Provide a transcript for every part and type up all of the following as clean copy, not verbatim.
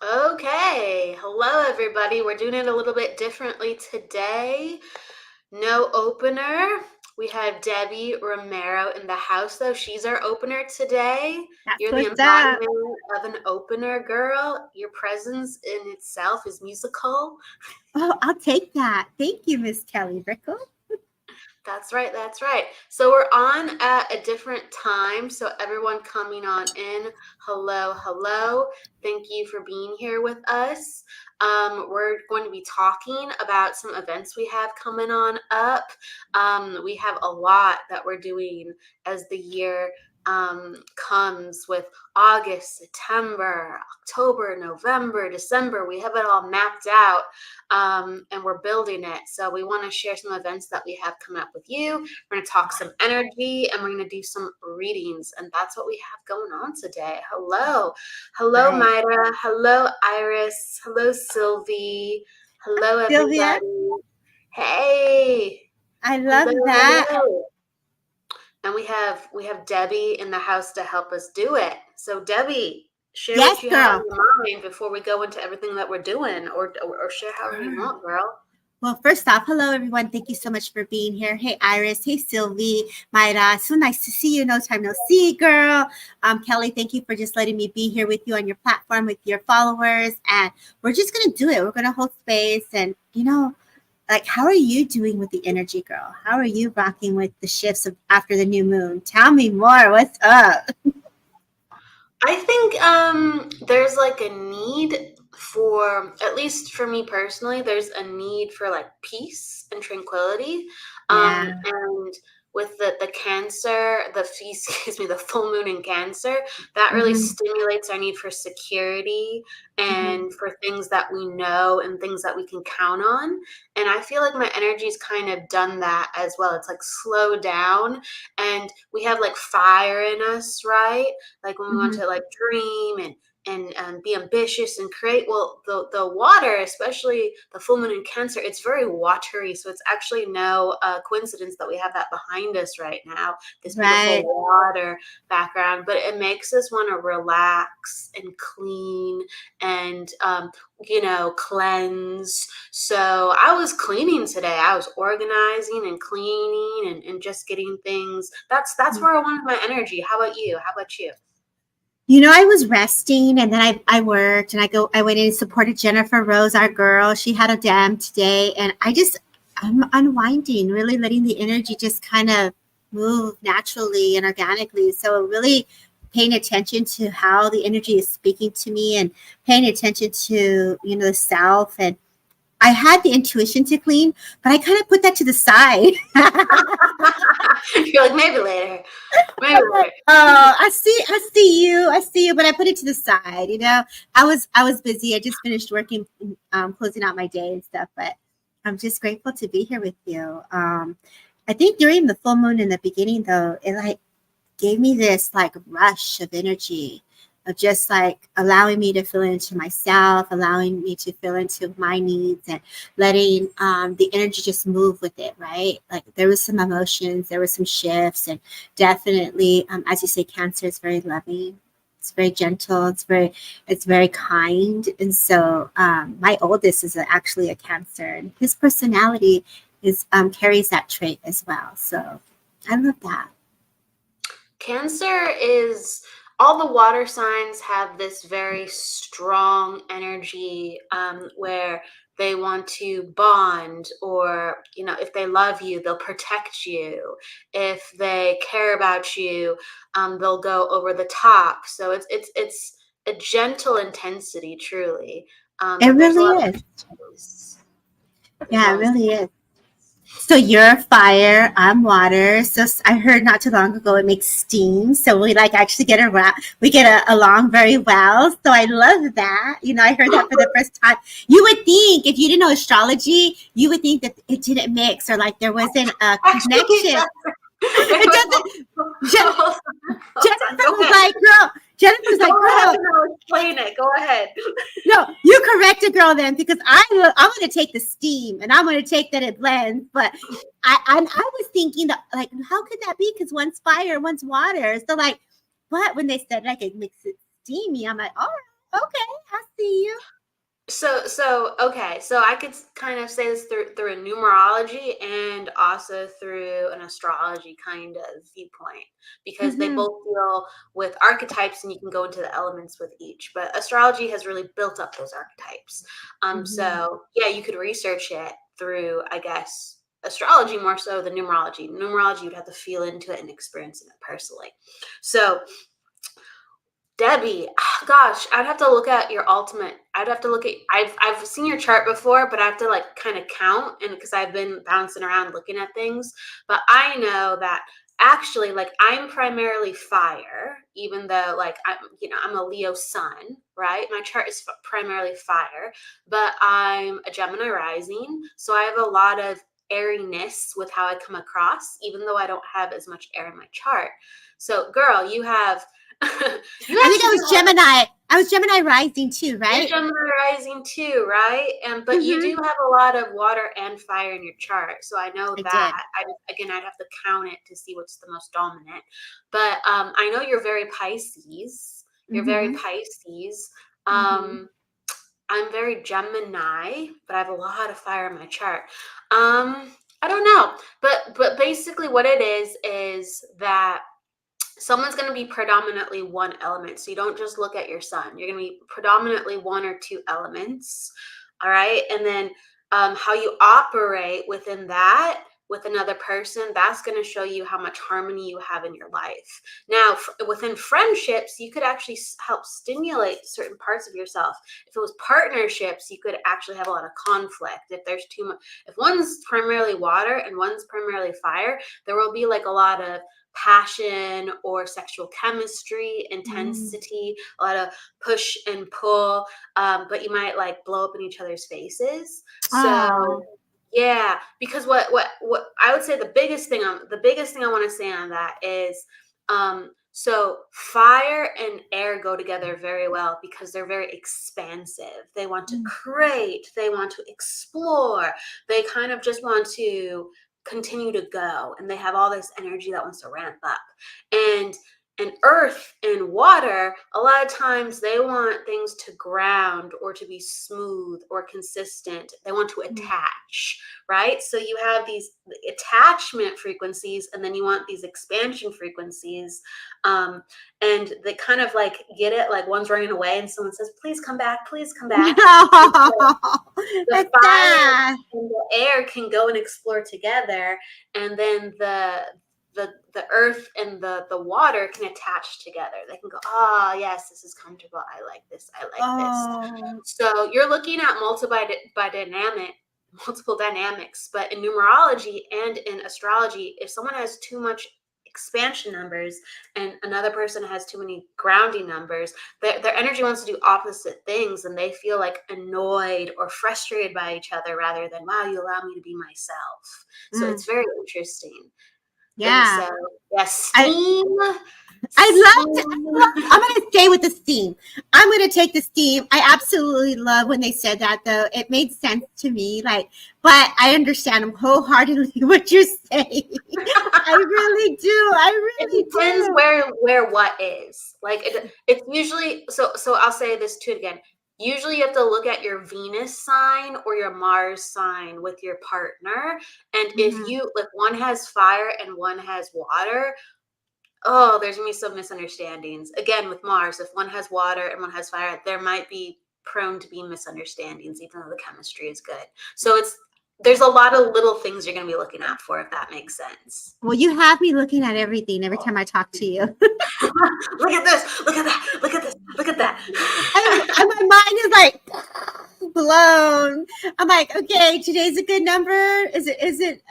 Okay. Hello, everybody. We're doing it a little bit differently today. No opener. We have Debbie Romero in the house, though. She's our opener today. That's You're the what's up. embodiment of an opener, girl. Your presence in itself is musical. Oh, I'll take that. Thank you, Miss Kelly Rickle. That's right. That's right. So we're on at a different time. So everyone coming on in, hello, hello. Thank you for being here with us. We're going to be talking about some events we have coming on up. We have a lot that we're doing as the year comes with August, September, October, November, December. We have it all mapped out and we're building it. So we want to share some events that we have coming up with you. We're going to talk some energy and we're going to do some readings. And that's what we have going on today. Hello. Hello, Right. Myra. Hello, Iris. Hello, Sylvie. Hello, Sylvia, everybody. Hey. I Hello, love that. hello. And we have Debbie in the house to help us do it. So Debbie, share what Yes, you have girl. in your mind before we go into everything that we're doing, or share however you want, girl. Well, first off, hello, everyone. Thank you so much for being here. Hey, Iris. Hey, Sylvie. Myra. So nice to see you. No time no see, girl. Kelly, thank you for just letting me be here with you on your platform with your followers. And we're just going to do it. We're going to hold space. And, like, how are you doing with the energy, girl? How are you rocking with the shifts of after the new moon? Tell me more. What's up? I think there's like a need for, at least for me personally, there's a need for like peace and tranquility. Yeah. And with the Cancer, excuse me, the full moon in Cancer, that really Mm-hmm. stimulates our need for security Mm-hmm. and for things that we know and things that we can count on. And I feel like my energy's kind of done that as well. It's like slow down, and we have like fire in us, right? Like when we want Mm-hmm. to like dream and be ambitious and create. Well, the water, especially the full moon in Cancer, it's very watery. So it's actually no coincidence that we have that behind us right now, this beautiful Right. water background. But it makes us want to relax and clean and cleanse. So I was cleaning today. I was organizing and cleaning and just getting things. That's where I wanted my energy. How about you? How about you? I was resting and then I worked and I went in and supported Jennifer Rose, our girl. She had a dam today and I'm unwinding, really letting the energy just kind of move naturally and organically. So really paying attention to how the energy is speaking to me and paying attention to, the self. And I had the intuition to clean, but I kind of put that to the side. You're like, maybe later. Maybe later. Oh, I see you, but I put it to the side. I was busy. I just finished working, closing out my day and stuff. But I'm just grateful to be here with you. I think during the full moon in the beginning, though, it like gave me this like rush of energy of just like allowing me to feel into myself, allowing me to feel into my needs and letting the energy just move with it, right? Like there was some emotions, there were some shifts, and definitely, as you say, Cancer is very loving. It's very gentle. It's very kind. And so my oldest is actually a Cancer, and his personality is carries that trait as well. So I love that. Cancer is, all the water signs have this very strong energy where they want to bond, or if they love you, they'll protect you. If they care about you, they'll go over the top. So it's a gentle intensity, truly. It But there's a really lot of is. space. There's a Yeah, it lot of space. really is. So you're fire, I'm water. So I heard not too long ago it makes steam. So we like actually we get along very well. So I love that. I heard that for the first time. You would think if you didn't know astrology, you would think that it didn't mix or like there wasn't a Actually, connection. wait, It doesn't. hold on. Hold on. Jennifer Go was ahead. like, girl. Jennifer was Go like, ahead girl. and I'll explain it. Go ahead. No, you correct a girl then because I'm going to take the steam and I'm going to take that it blends. But I was thinking that like how could that be? Because one's fire, one's water. So like, but when they said like it makes it steamy, I'm like, all right. Okay, I see you. Okay, so I could kind of say this through a numerology and also through an astrology kind of viewpoint, because they Mm-hmm. both deal with archetypes and you can go into the elements with each. But astrology has really built up those archetypes. Mm-hmm. So yeah, you could research it through, I guess, astrology more so than numerology. Numerology, you'd have to feel into it and experience it personally. So Debbie, gosh, I'd have to look at your ultimate. I'd have to look at. I've seen your chart before, but I have to like kind of count, and because I've been bouncing around looking at things. But I know that actually, like, I'm primarily fire, even though like I'm a Leo sun, right? My chart is primarily fire, but I'm a Gemini rising, so I have a lot of airiness with how I come across, even though I don't have as much air in my chart. So, girl, you have you I think I actually was Gemini. I was Gemini rising too, you're right? Gemini rising too, right? And but you Mm-hmm. do have a lot of water and fire in your chart, so I know I that. did. Again, I'd have to count it to see what's the most dominant. But I know you're very Pisces. You're very Mm-hmm. Pisces. Mm-hmm. I'm very Gemini, but I have a lot of fire in my chart. I don't know, but basically, what it is that someone's going to be predominantly one element. So you don't just look at your sun. You're going to be predominantly one or two elements. All right. And then how you operate within that with another person, that's going to show you how much harmony you have in your life. Now, within friendships, you could actually help stimulate certain parts of yourself. If it was partnerships, you could actually have a lot of conflict. If there's too much, if one's primarily water and one's primarily fire, there will be like a lot of passion or sexual chemistry, Mm. intensity, a lot of push and pull, but you might like blow up in each other's faces. Oh. So yeah, because what I would say the biggest thing I want to say on that is so fire and air go together very well because they're very expansive. They want to create, they want to explore, they kind of just want to continue to go, and they have all this energy that wants to ramp up. And earth and water, a lot of times they want things to ground or to be smooth or consistent. They want to Mm. attach, right? So you have these attachment frequencies, and then you want these expansion frequencies. And they kind of like get it, like one's running away and someone says, please come back, please come back. And so the That's fire sad. and the air can go and explore together, and then the earth and the water can attach together. They can go, oh yes, this is comfortable, I like this, I like this. Oh. So you're looking at multiple dynamics. But in numerology and in astrology, if someone has too much expansion numbers and another person has too many grounding numbers, their energy wants to do opposite things, and they feel like annoyed or frustrated by each other rather than, wow, you allow me to be myself. So Mm. it's very interesting. And Yeah. so, yeah, I steam. I'm going to stay with the steam. I'm going to take the steam. I absolutely love when they said that, though. It made sense to me. But I understand wholeheartedly what you're saying. I really do. I It really depends do. where what is. Like it's usually so I'll say this too again. Usually you have to look at your Venus sign or your Mars sign with your partner. And if Mhm. you like one has fire and one has water, oh, there's gonna be some misunderstandings. Again, with Mars, if one has water and one has fire, there might be prone to be misunderstandings, even though the chemistry is good. So there's a lot of little things you're gonna be looking out for, if that makes sense. Well, you have me looking at everything every time I talk to you. Look at this, look at that, look at this, look at that. And my mind is like blown. I'm like, okay, today's a good number. Is it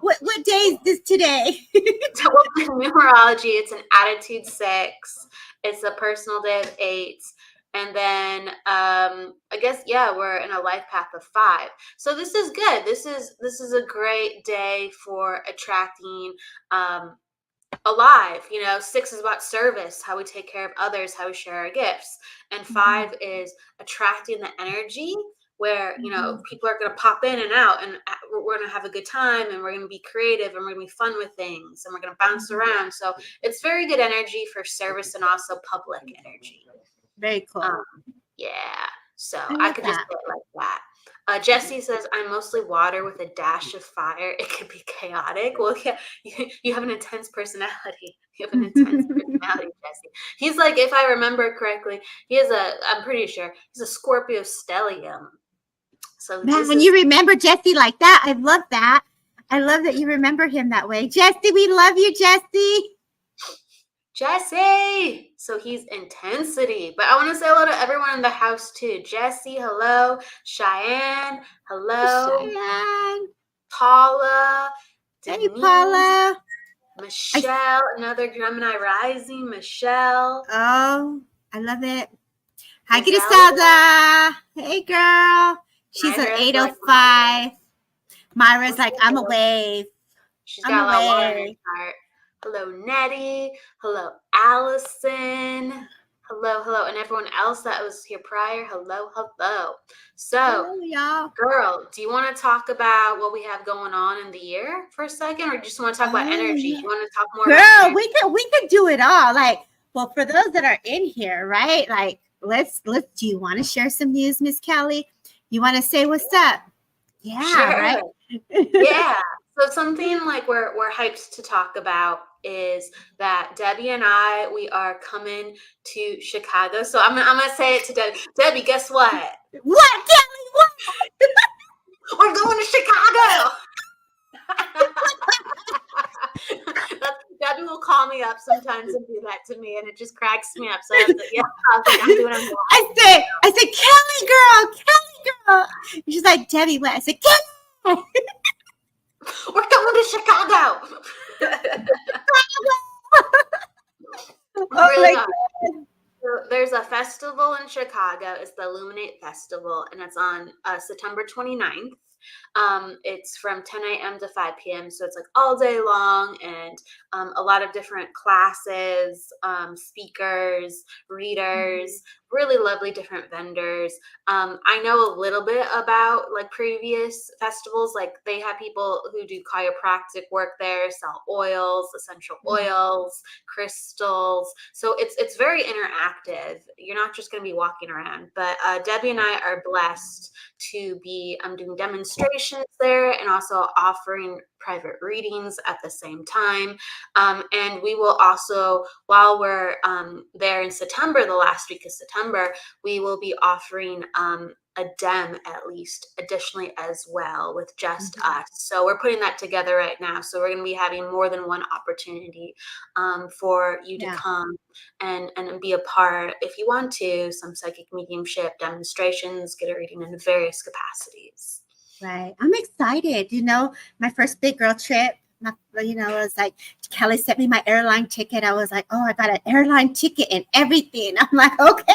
what day is this today? So in numerology, it's an attitude 6. It's a personal day of 8. And then I guess yeah, we're in a life path of 5. So this is good. This is a great day for attracting alive. 6 is about service, how we take care of others, how we share our gifts. And Mhm. 5 is attracting the energy where Mhm. people are going to pop in and out, and we're going to have a good time, and we're going to be creative, and we're going to be fun with things, and we're going to bounce Mhm. around. So it's very good energy for service and also public energy. Very cool. Um, yeah. So I I love could just that. say it like that. Jesse says, I'm mostly water with a dash of fire. It could be chaotic. Well, yeah, you have an intense personality. You have an intense personality, Jesse. He's like, if I remember correctly, I'm pretty sure, he's a Scorpio stellium. So Man, this when is you remember Jesse like that, I love that. I love that you remember him that way. Jesse, we love you, Jesse. Jesse. So he's intensity. But I want to say hello to everyone in the house too. Jesse, hello. Cheyenne, hello. Cheyenne. Paula, Hey, Denise, Paula. Michelle, another Gemini rising, Michelle, Oh, I love it. Hi, Rosalia, Griselda. Hey, girl. She's an Myra's like Myra. 805. Myra's What's like, up, I'm a girl? wave. She's I'm got a a lot of water in her wave. chart. Hello, Nettie. Hello, Allison. Hello, and everyone else that was here prior. Hello. So, Hello, y'all. girl, do you want to talk about what we have going on in the year for a second, or just want to talk about Oh, energy? yeah. You want to talk more about Girl, energy? we could do it all. Like, well, for those that are in here, right? Like, let's do you want to share some news, Miss Kelly? You want to say what's up? Yeah, Sure. right? Yeah. So something like we're hyped to talk about is that Debbie and I, we are coming to Chicago. So I'm gonna say it to Debbie. Debbie, guess what? What, Kelly? What? We're going to Chicago. Debbie will call me up sometimes and do that to me, and it just cracks me up. So I was like, I'm doing it. I said, Kelly girl. And she's like, Debbie, what? I said, Kelly. We're going to Chicago. Oh Really my are. God. So there's a festival in Chicago. It's the Illuminate Festival, and it's on September 29th. It's from 10 a.m. to 5 p.m. So it's like all day long, and a lot of different classes, speakers, readers, really lovely different vendors. I know a little bit about like previous festivals. Like they have people who do chiropractic work there, sell oils, essential oils, crystals. So it's very interactive. You're not just going to be walking around. But Debbie and I are blessed to be doing demonstrations there and also offering private readings at the same time. And we will also, while we're there in September, the last week of September, we will be offering a dem at least additionally as well with just us. So we're putting that together right now. So we're going to be having more than one opportunity for you to come and be a part if you want to, some psychic mediumship demonstrations, get a reading in various capacities. Right. I'm excited. My first big girl trip, it was like Kelly sent me my airline ticket. I was like, oh, I got an airline ticket and everything. I'm like, okay,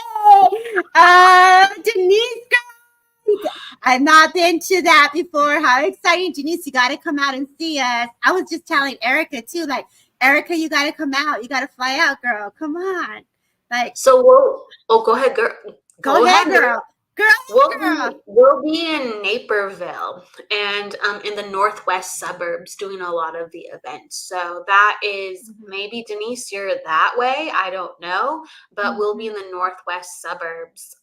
Denise, girl, I've not been to that before. How exciting, Denise! You got to come out and see us. I was just telling Erica too, like, Erica, you got to come out. You got to fly out, girl. Come on. Like, so go ahead, girl. Go ahead, girl. We'll be in Naperville and in the northwest suburbs doing a lot of the events. So that is maybe Denise, you're that way. I don't know, but we'll be in the northwest suburbs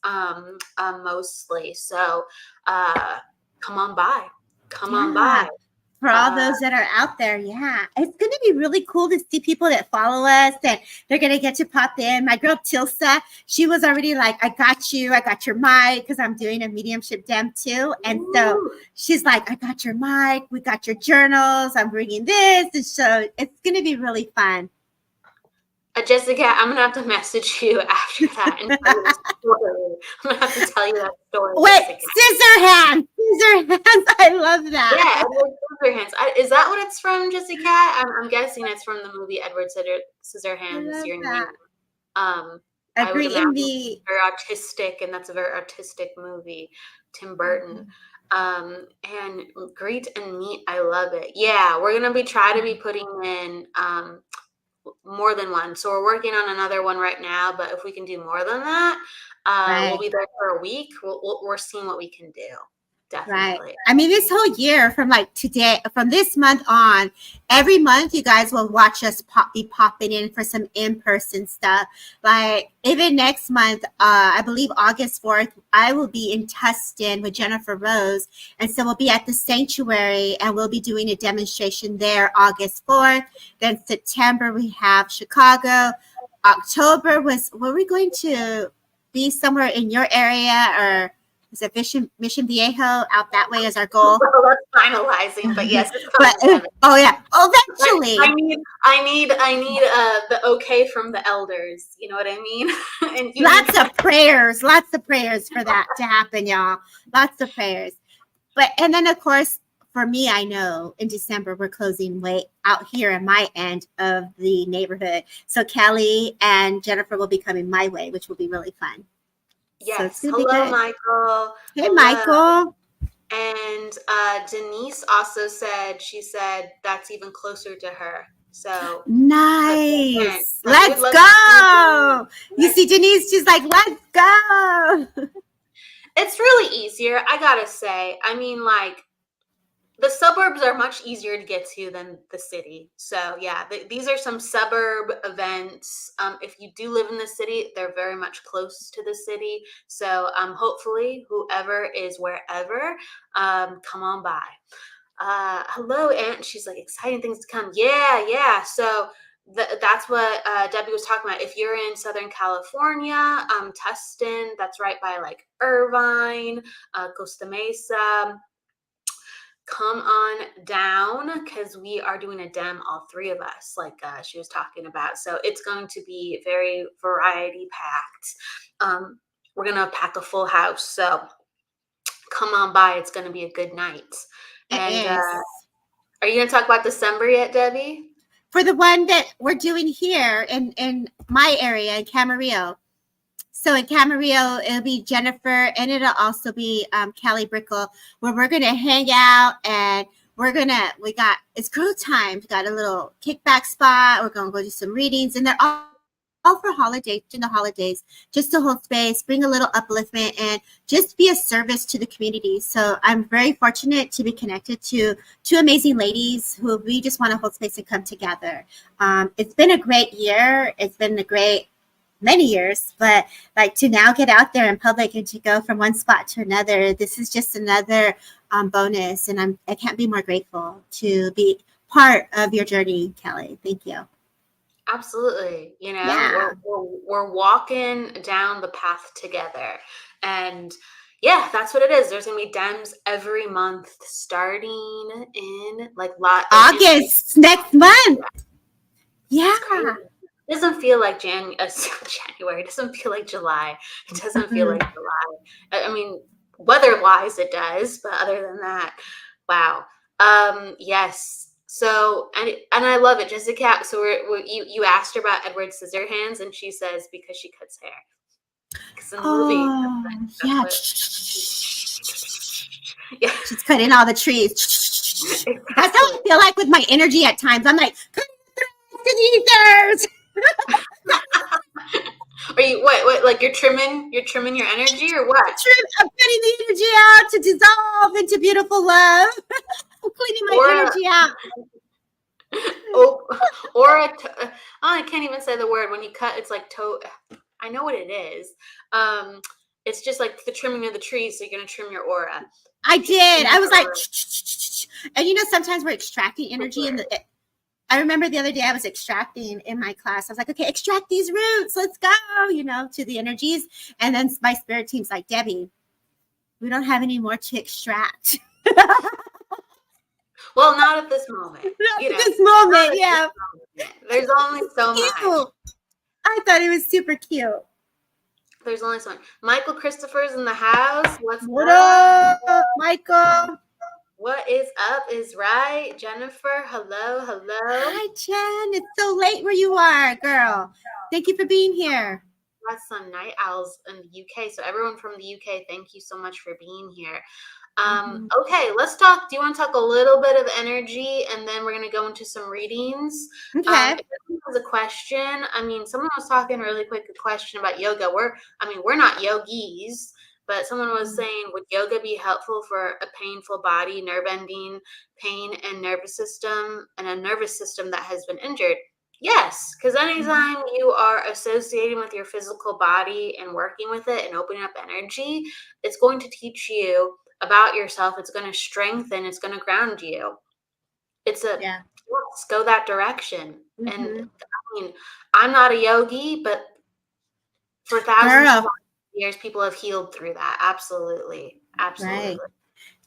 mostly. So come on by. Come on by. For all those that are out there, it's going to be really cool to see people that follow us, and they're going to get to pop in. My girl Tilsa, she was already like, I got your mic, because I'm doing a mediumship dem too. And so she's like, I got your mic, we got your journals, I'm bringing this. And so it's going to be really fun. Jessica, I'm going to have to message you after that and tell you the story. I'm going to have to tell you that story. Wait, Jessica. scissor hands. I love that. Yeah, Edward Scissorhands. Is that what it's from, Jessica? I'm guessing it's from the movie Edward Scissorhands. Your name. Agree in very artistic, and that's a very artistic movie. Tim Burton. And Greet and Meet. I love it. Yeah, we're gonna try to be putting in more than one. So we're working on another one right now, but if we can do more than that, we'll be there for a week. We're seeing what we can do. Right. Definitely. I mean, this whole year from like today, from this month on, every month you guys will watch us be popping in for some in-person stuff. Like even next month, I believe August 4th, I will be in Tustin with Jennifer Rose. And so we'll be at the sanctuary and we'll be doing a demonstration there August 4th. Then September, we have Chicago. October were we going to be somewhere in your area, or is it Mission Viejo out that way as our goal? Well, that's finalizing, but yes, it's But coming. oh yeah, eventually. I need the okay from the elders. You know what I mean? And Lots of prayers for that to happen, y'all. Lots of prayers. But and then of course, for me, I know in December we're closing way out here in my end of the neighborhood. So Kelly and Jennifer will be coming my way, which will be really fun. Yes. So Hello, Michael. Hey, Hello. Michael. And Denise also said, she said that's even closer to her. So nice. So let's go. You see Denise, she's like, let's go. It's really easier, I gotta say. I mean, like, the suburbs are much easier to get to than the city. So yeah, these are some suburb events. If you do live in the city, they're very much close to the city. So hopefully whoever is wherever, come on by. Hello, Aunt. She's like, exciting things to come. Yeah. So that's what Debbie was talking about. If you're in Southern California, Tustin, that's right by like Irvine, Costa Mesa, come on down because we are doing a dem, all three of us, like she was talking about. So it's going to be very variety packed. We're going to pack a full house. So come on by. It's going to be a good night. And are you going to talk about December yet, Debbie? For the one that we're doing here in my area in Camarillo. So in Camarillo, it'll be Jennifer, and it'll also be Callie Brickle, where we're gonna hang out and it's girl time. We got a little kickback spot. We're gonna go do some readings, and they're all for holidays, in the holidays, just to hold space, bring a little upliftment, and just be a service to the community. So I'm very fortunate to be connected to two amazing ladies who we just want to hold space and come together. It's been a great year. It's been a great many years, but like to now get out there in public and to go from one spot to another, this is just another bonus, and I can't be more grateful to be part of your journey, Kelly. Thank you. Absolutely. You know, we're walking down the path together, and yeah, that's what it is. There's gonna be dems every month starting in like August next month. Yeah. It doesn't feel like January. It doesn't feel like July. It doesn't feel like July. I mean, weather-wise, it does, but other than that, wow. Yes. So, and I love it, Jessica. So you asked her about Edward Scissorhands, and she says because she cuts hair. Because in the movie, yeah, she's cutting all the trees. That's how I feel like with my energy at times. I'm like, cut the ethers. Are you what like you're trimming your energy or what? I'm putting the energy out to dissolve into beautiful love. I'm cleaning my energy out. I can't even say the word when you cut. It's like I know what it is. It's just like the trimming of the trees. So you're gonna trim your aura. I did. I was like, and you know, sometimes we're extracting energy in the. I remember the other day I was extracting in my class. I was like, okay, extract these roots. Let's go, you know, to the energies. And then my spirit team's like, Debbie, we don't have any more to extract. Well, not at this moment. This moment, yeah. There's only so much. I thought it was super cute. There's only so much. Michael Christopher's in the house. What up, Michael? What is up is right. Jennifer, hello. Hi, Jen. It's so late where you are, girl. Thank you for being here. That's some night owls in the UK. So everyone from the UK, thank you so much for being here. Okay, let's talk. Do you want to talk a little bit of energy, and then we're going to go into some readings? Okay. If anyone has a question, I mean, someone was talking really quick a question about yoga. We're not yogis. but someone was saying, would yoga be helpful for a painful body, nerve-ending pain and nervous system, and a nervous system that has been injured? Yes, because anytime you are associating with your physical body and working with it and opening up energy, it's going to teach you about yourself. It's going to strengthen, it's going to ground you. It's a Yeah. let's go that direction. And Mm-hmm. I mean, I'm not a yogi, but for thousands of Girl, years, people have healed through that. Absolutely. Absolutely. right.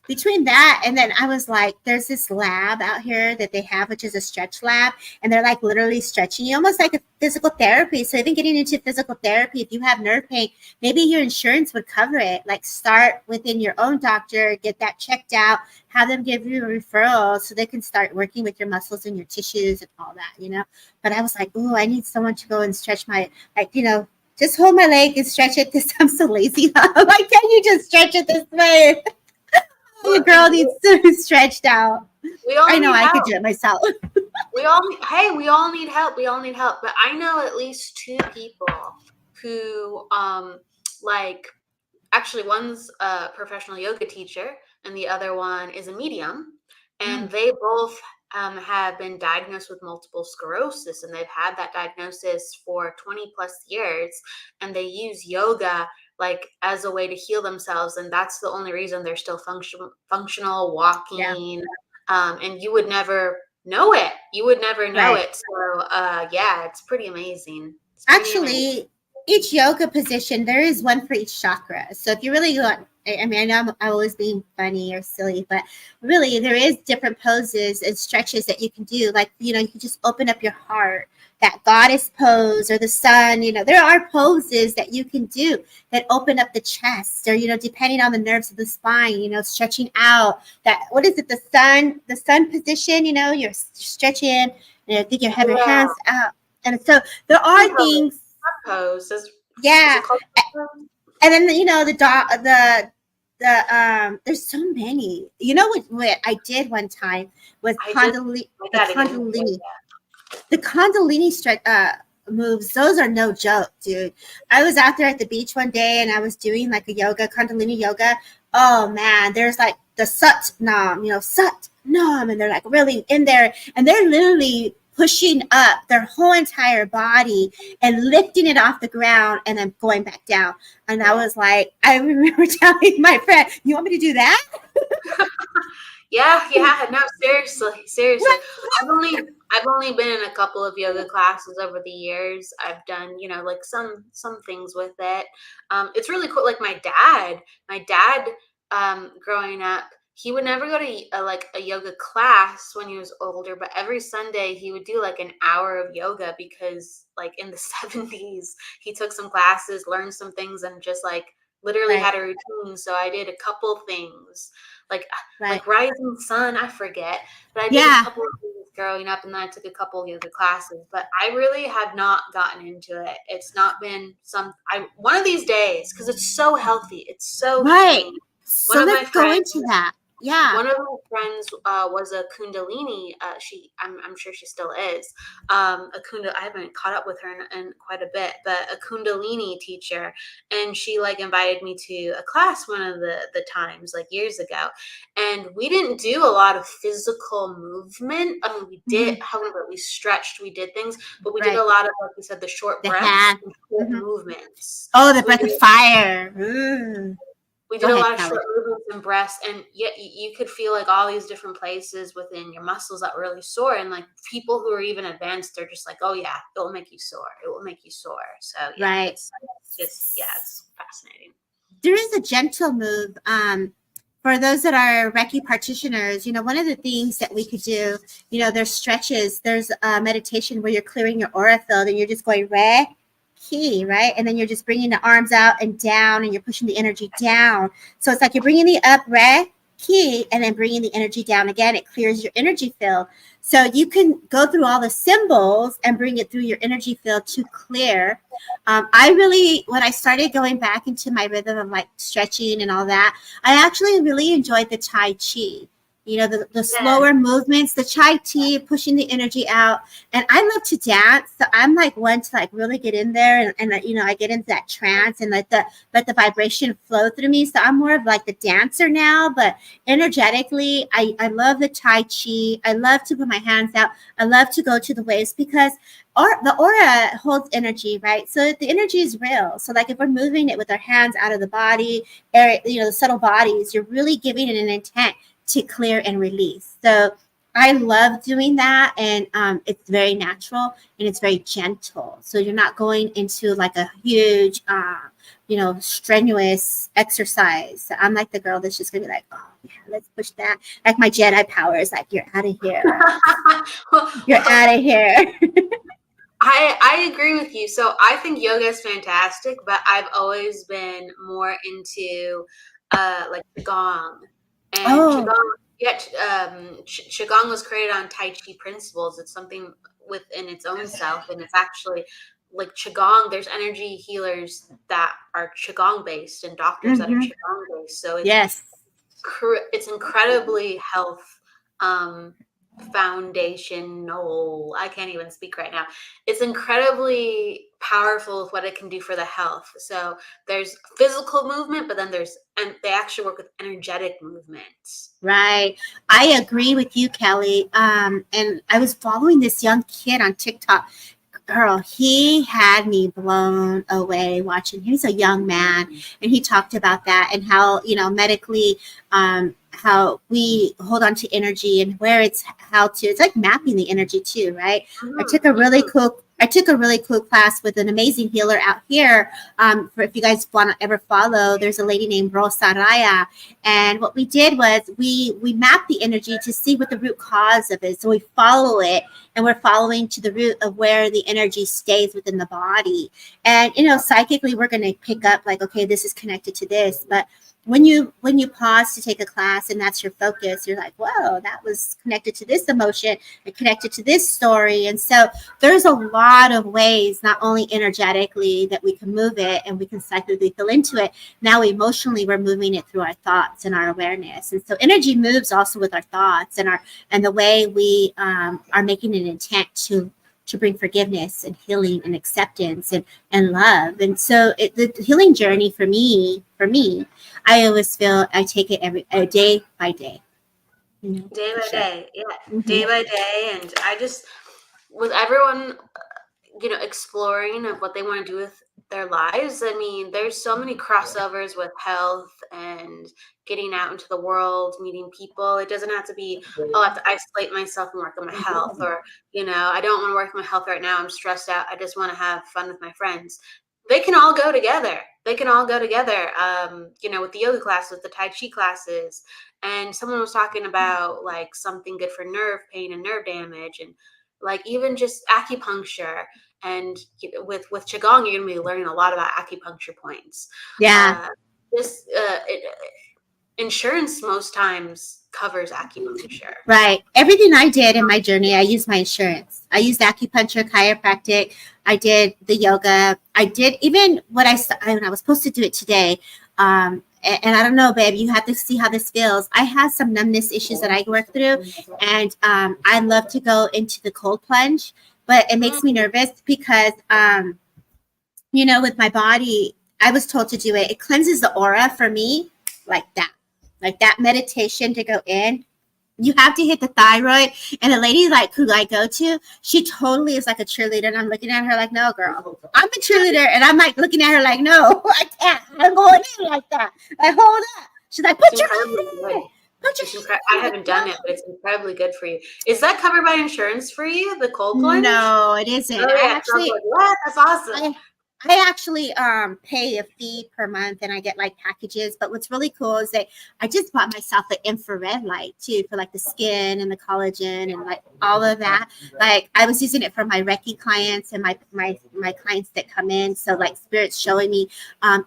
Between that and then I was like, there's this lab out here that they have, which is a stretch lab, and they're like literally stretching you, almost like a physical therapy. So even getting into physical therapy, if you have nerve pain, maybe your insurance would cover it. Like start within your own doctor, get that checked out, have them give you a referral so they can start working with your muscles and your tissues and all that, you know. But I was like, oh, I need someone to go and stretch my, like, you know, just hold my leg and stretch it this. I'm so lazy. I'm like, can you just stretch it this way? The girl needs to be stretched out. We all I know need I could help. do it myself. We all need help. We all need help. But I know at least two people who like actually one's a professional yoga teacher and the other one is a medium, and they both have been diagnosed with multiple sclerosis, and they've had that diagnosis for 20 plus years, and they use yoga like as a way to heal themselves, and that's the only reason they're still functional Yeah. walking. And you would never know it. You would never know Right. it. So yeah, it's pretty amazing. It's pretty amazing. Actually, each yoga position, there is one for each chakra. So if you really want, I mean, I know I'm always being funny or silly, but really there is different poses and stretches that you can do. Like, you know, you can just open up your heart, that goddess pose or the sun, you know, there are poses that you can do that open up the chest or, you know, depending on the nerves of the spine, you know, stretching out that, what is it? The sun position, you know, you're stretching and I think you have your Yeah. hands out. And so there are things, Pose is yeah. it called And then you know there's so many. You know what I did one time was I gotta get into Kundalini. The Kundalini moves, those are no joke, dude. I was out there at the beach one day and I was doing like a yoga, Kundalini yoga. Oh man, there's like the Sat Nam, you know, Sat Nam, and they're like really in there and they're literally pushing up their whole entire body and lifting it off the ground and then going back down. And I was like, I remember telling my friend, you want me to do that? Yeah, no, seriously. I've only been in a couple of yoga classes over the years. I've done, you know, like some things with it. It's really cool. Like my dad, growing up, he would never go to like a yoga class when he was older, but every Sunday he would do like an hour of yoga because, like in the 70s, he took some classes, learned some things, and just like literally Right, had a routine. So I did a couple things like right. Rising Sun, I forget, but I did a Yeah, couple of things growing up, and then I took a couple of yoga classes. But I really have not gotten into it. It's not been one of these days because it's so healthy. It's so right. healing. One So of my let's go friends into that. Yeah. one of my friends was a Kundalini. I'm sure she still is. I haven't caught up with her in quite a bit, but a Kundalini teacher, and she like invited me to a class one of the times like years ago, and we didn't do a lot of physical movement. I mean, we did, however, we stretched, we did things, but we did a Right. lot of, like you said, the short The breaths hand. and short Mhm. movements. Oh, the We breath did of fire. we Go did a ahead, lot of Kelly. short movements and breaths, and yet you could feel like all these different places within your muscles that were really sore. And like people who are even advanced, they're just like, oh yeah, it will make you sore. It will make you sore. So yeah, Right. it's just it's fascinating. There is a gentle move. For those that are Reiki practitioners, you know, one of the things that we could do, you know, there's stretches, there's a meditation where you're clearing your aura field and you're just going Reiki, right? And then you're just bringing the arms out and down and you're pushing the energy down. So it's like you're bringing the up Reiki and then bringing the energy down again. It clears your energy field. So you can go through all the symbols and bring it through your energy field to clear. I really, when I started going back into my rhythm of like stretching and all that, I actually really enjoyed the Tai Chi. You know, the slower movements, the chai tea, pushing the energy out. And I love to dance. So I'm like one to like really get in there and you know, I get into that trance and let the vibration flow through me. So I'm more of like the dancer now, but energetically, I love the Tai Chi. I love to put my hands out. I love to go to the waves because the aura holds energy, right? So the energy is real. So like if we're moving it with our hands out of the body, you know, the subtle bodies, you're really giving it an intent to clear and release. So I love doing that, and it's very natural and it's very gentle. So you're not going into like a huge, you know, strenuous exercise. So I'm like the girl that's just gonna be like, oh yeah, let's push that. Like my Jedi power is like, you're out of here. You're out of here. I agree with you. So I think yoga is fantastic, but I've always been more into like qigong. And qigong, yeah, qigong was created on Tai Chi principles. It's something within its own self, and it's actually like qigong. There's energy healers that are qigong based, and doctors that are qigong based. So it's incredibly health foundational. I can't even speak right now. It's incredibly powerful with what it can do for the health. So there's physical movement, but then and they actually work with energetic movement. Right. I agree with you, Kelly. And I was following this young kid on TikTok. Girl, he had me blown away watching. He's a young man, and he talked about that and how, you know, medically, how we hold on to energy and where it's like mapping the energy too, right? I took a really cool class with an amazing healer out here. For if you guys want to ever follow, there's a lady named Rosa Raya. And what we did was we mapped the energy to see what the root cause of it. So we follow it, and we're following to the root of where the energy stays within the body. And, you know, psychically, we're going to pick up like, okay, this is connected to this. But when you pause to take a class and that's your focus, you're like, whoa, that was connected to this emotion and connected to this story. And so there's a lot of ways, not only energetically that we can move it and we can psychically feel into it. Now emotionally, we're moving it through our thoughts and our awareness. And so energy moves also with our thoughts and the way we are making an intent to bring forgiveness and healing and acceptance and love. And so the healing journey for me, I always feel I take it day by day. You know, day by day. Yeah. Day by day. And I just, with everyone, you know, exploring of what they want to do with their lives. I mean, there's so many crossovers with health and getting out into the world, meeting people. It doesn't have to be, oh, I have to isolate myself and work on my health, or, you know, I don't want to work on my health right now. I'm stressed out. I just want to have fun with my friends. They can all go together. You know, with the yoga classes, with the Tai Chi classes. And someone was talking about like something good for nerve pain and nerve damage, and like even just acupuncture. And with Qigong, you're going to be learning a lot about acupuncture points. Yeah. Insurance most times covers acupuncture. Right. Everything I did in my journey, I used my insurance. I used acupuncture, chiropractic. I did the yoga. I did even what I was supposed to do it today. And I don't know, babe, you have to see how this feels. I have some numbness issues that I work through. And I love to go into the cold plunge. But it makes me nervous because, you know, with my body, I was told to do it. It cleanses the aura for me like that meditation to go in. You have to hit the thyroid. And the lady like who I go to, she totally is like a cheerleader. And I'm looking at her like, no, girl, I'm a cheerleader. And I'm like looking at her like, no, I can't. I'm going in like that. Like, hold up. She's like, put your hand. I haven't done it, but it's incredibly good for you. Is that covered by insurance for you, the cold plunge? No, it isn't. Oh, yeah. What? That's awesome. I actually pay a fee per month and I get like packages. But what's really cool is that I just bought myself an infrared light too for like the skin and the collagen and like all of that. Like I was using it for my Reiki clients and my clients that come in. So like Spirit's showing me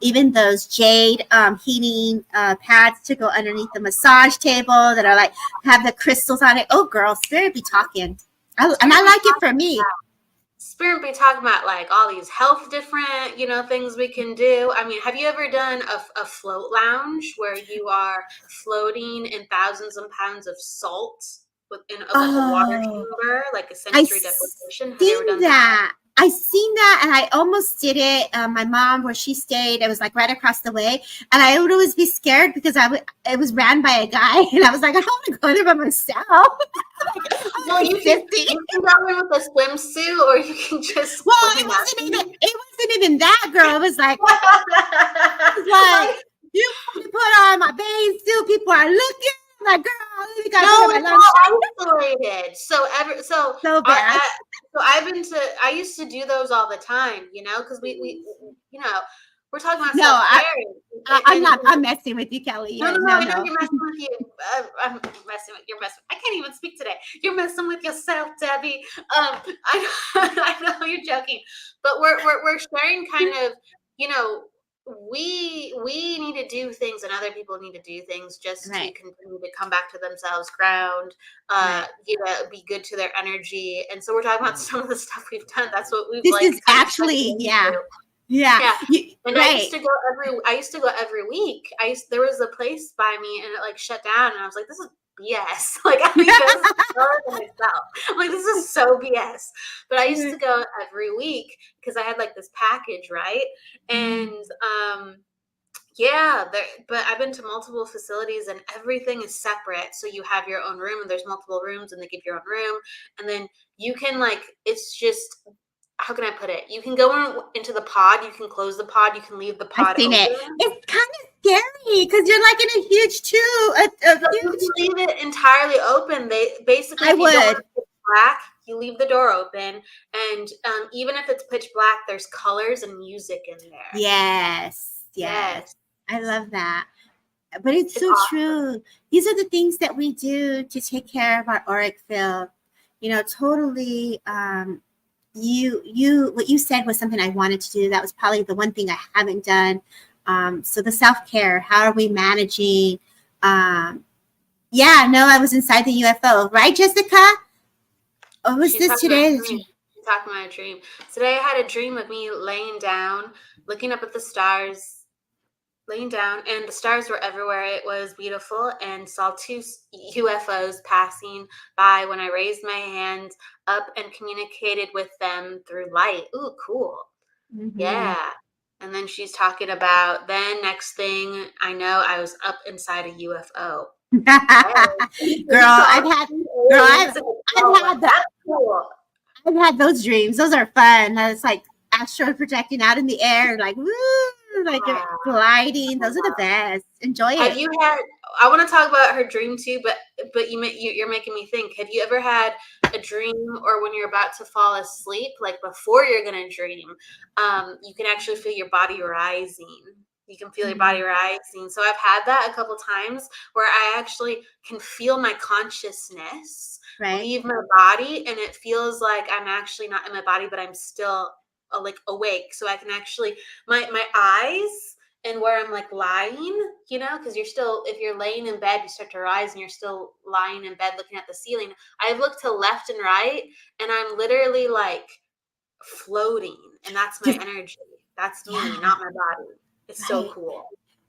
even those jade heating pads to go underneath the massage table that are like have the crystals on it. Oh girl, Spirit be talking. And I like it for me. Spirit be talking about like all these health different, things we can do. I mean, have you ever done a float lounge where you are floating in thousands of pounds of salt within like a water Oh, chamber, like a I sensory deprivation? Have you ever seen done that? that. I seen that, and I almost did it. My mom, where she stayed, it was like right across the way, and I would always be scared because it was ran by a guy, and I was like, I don't want to go there by myself. Well, you can go in with a swimsuit, or you can just. Well, it wasn't even that, girl. It was like you want to put on my bathing suit. People are looking. I'm like, girl, you got no, to my it's isolated. So bad. I used to do those all the time, because we we're talking about No, self-care. I'm messing with you, Kelly. No, I know you're messing with you. I'm messing with you're messing. I can't even speak today. You're messing with yourself, Debbie. I know you're joking, but we're sharing kind of, we need to do things and other people need to do things just to continue to come back to themselves, ground, be good to their energy. And so we're talking about some of the stuff we've done. That's what we've this is actually yeah. And I used to go every week. There was a place by me and it like shut down and I was like, this is BS. Like I think that's myself. I'm like, this is so BS. But I used to go every week because I had like this package, right? And but I've been to multiple facilities and everything is separate. So you have your own room and there's multiple rooms and they give your own room. And then you can it's just, how can I put it? You can go into the pod, you can close the pod, you can leave the pod open. It's kind of scary because you're like in a huge tube. You leave it entirely open. They basically, black, you leave the door open, and even if it's pitch black, there's colors and music in there. Yes. I love that. But it's so awesome. True. These are the things that we do to take care of our auric field. Totally. What you said was something I wanted to do. That was probably the one thing I haven't done. So the self-care, how are we managing? I was inside the UFO, right, Jessica? What was this today? She's talking about a dream. Today I had a dream of me laying down, looking up at the stars, laying down, and the stars were everywhere. It was beautiful, and saw 2 UFOs passing by when I raised my hand up and communicated with them through light. Ooh, cool. Mm-hmm. Yeah. And then she's talking about, then next thing I know, I was up inside a UFO. I've had those dreams. Those are fun. It's like astral projecting out in the air, like woo, like gliding. Those are the best. Enjoy it. I want to talk about her dream too, but you're making me think. Have you ever had a dream, or when you're about to fall asleep, like before you're gonna dream, you can actually feel your body rising. You can feel your body rising. So I've had that a couple times where I actually can feel my consciousness leave my body, and it feels like I'm actually not in my body, but I'm still like awake. So I can actually my eyes and where I'm like lying, because if you're laying in bed, you start to rise and you're still lying in bed looking at the ceiling. I look to left and right and I'm literally like floating, and that's my energy. That's me, not my body. It's so cool.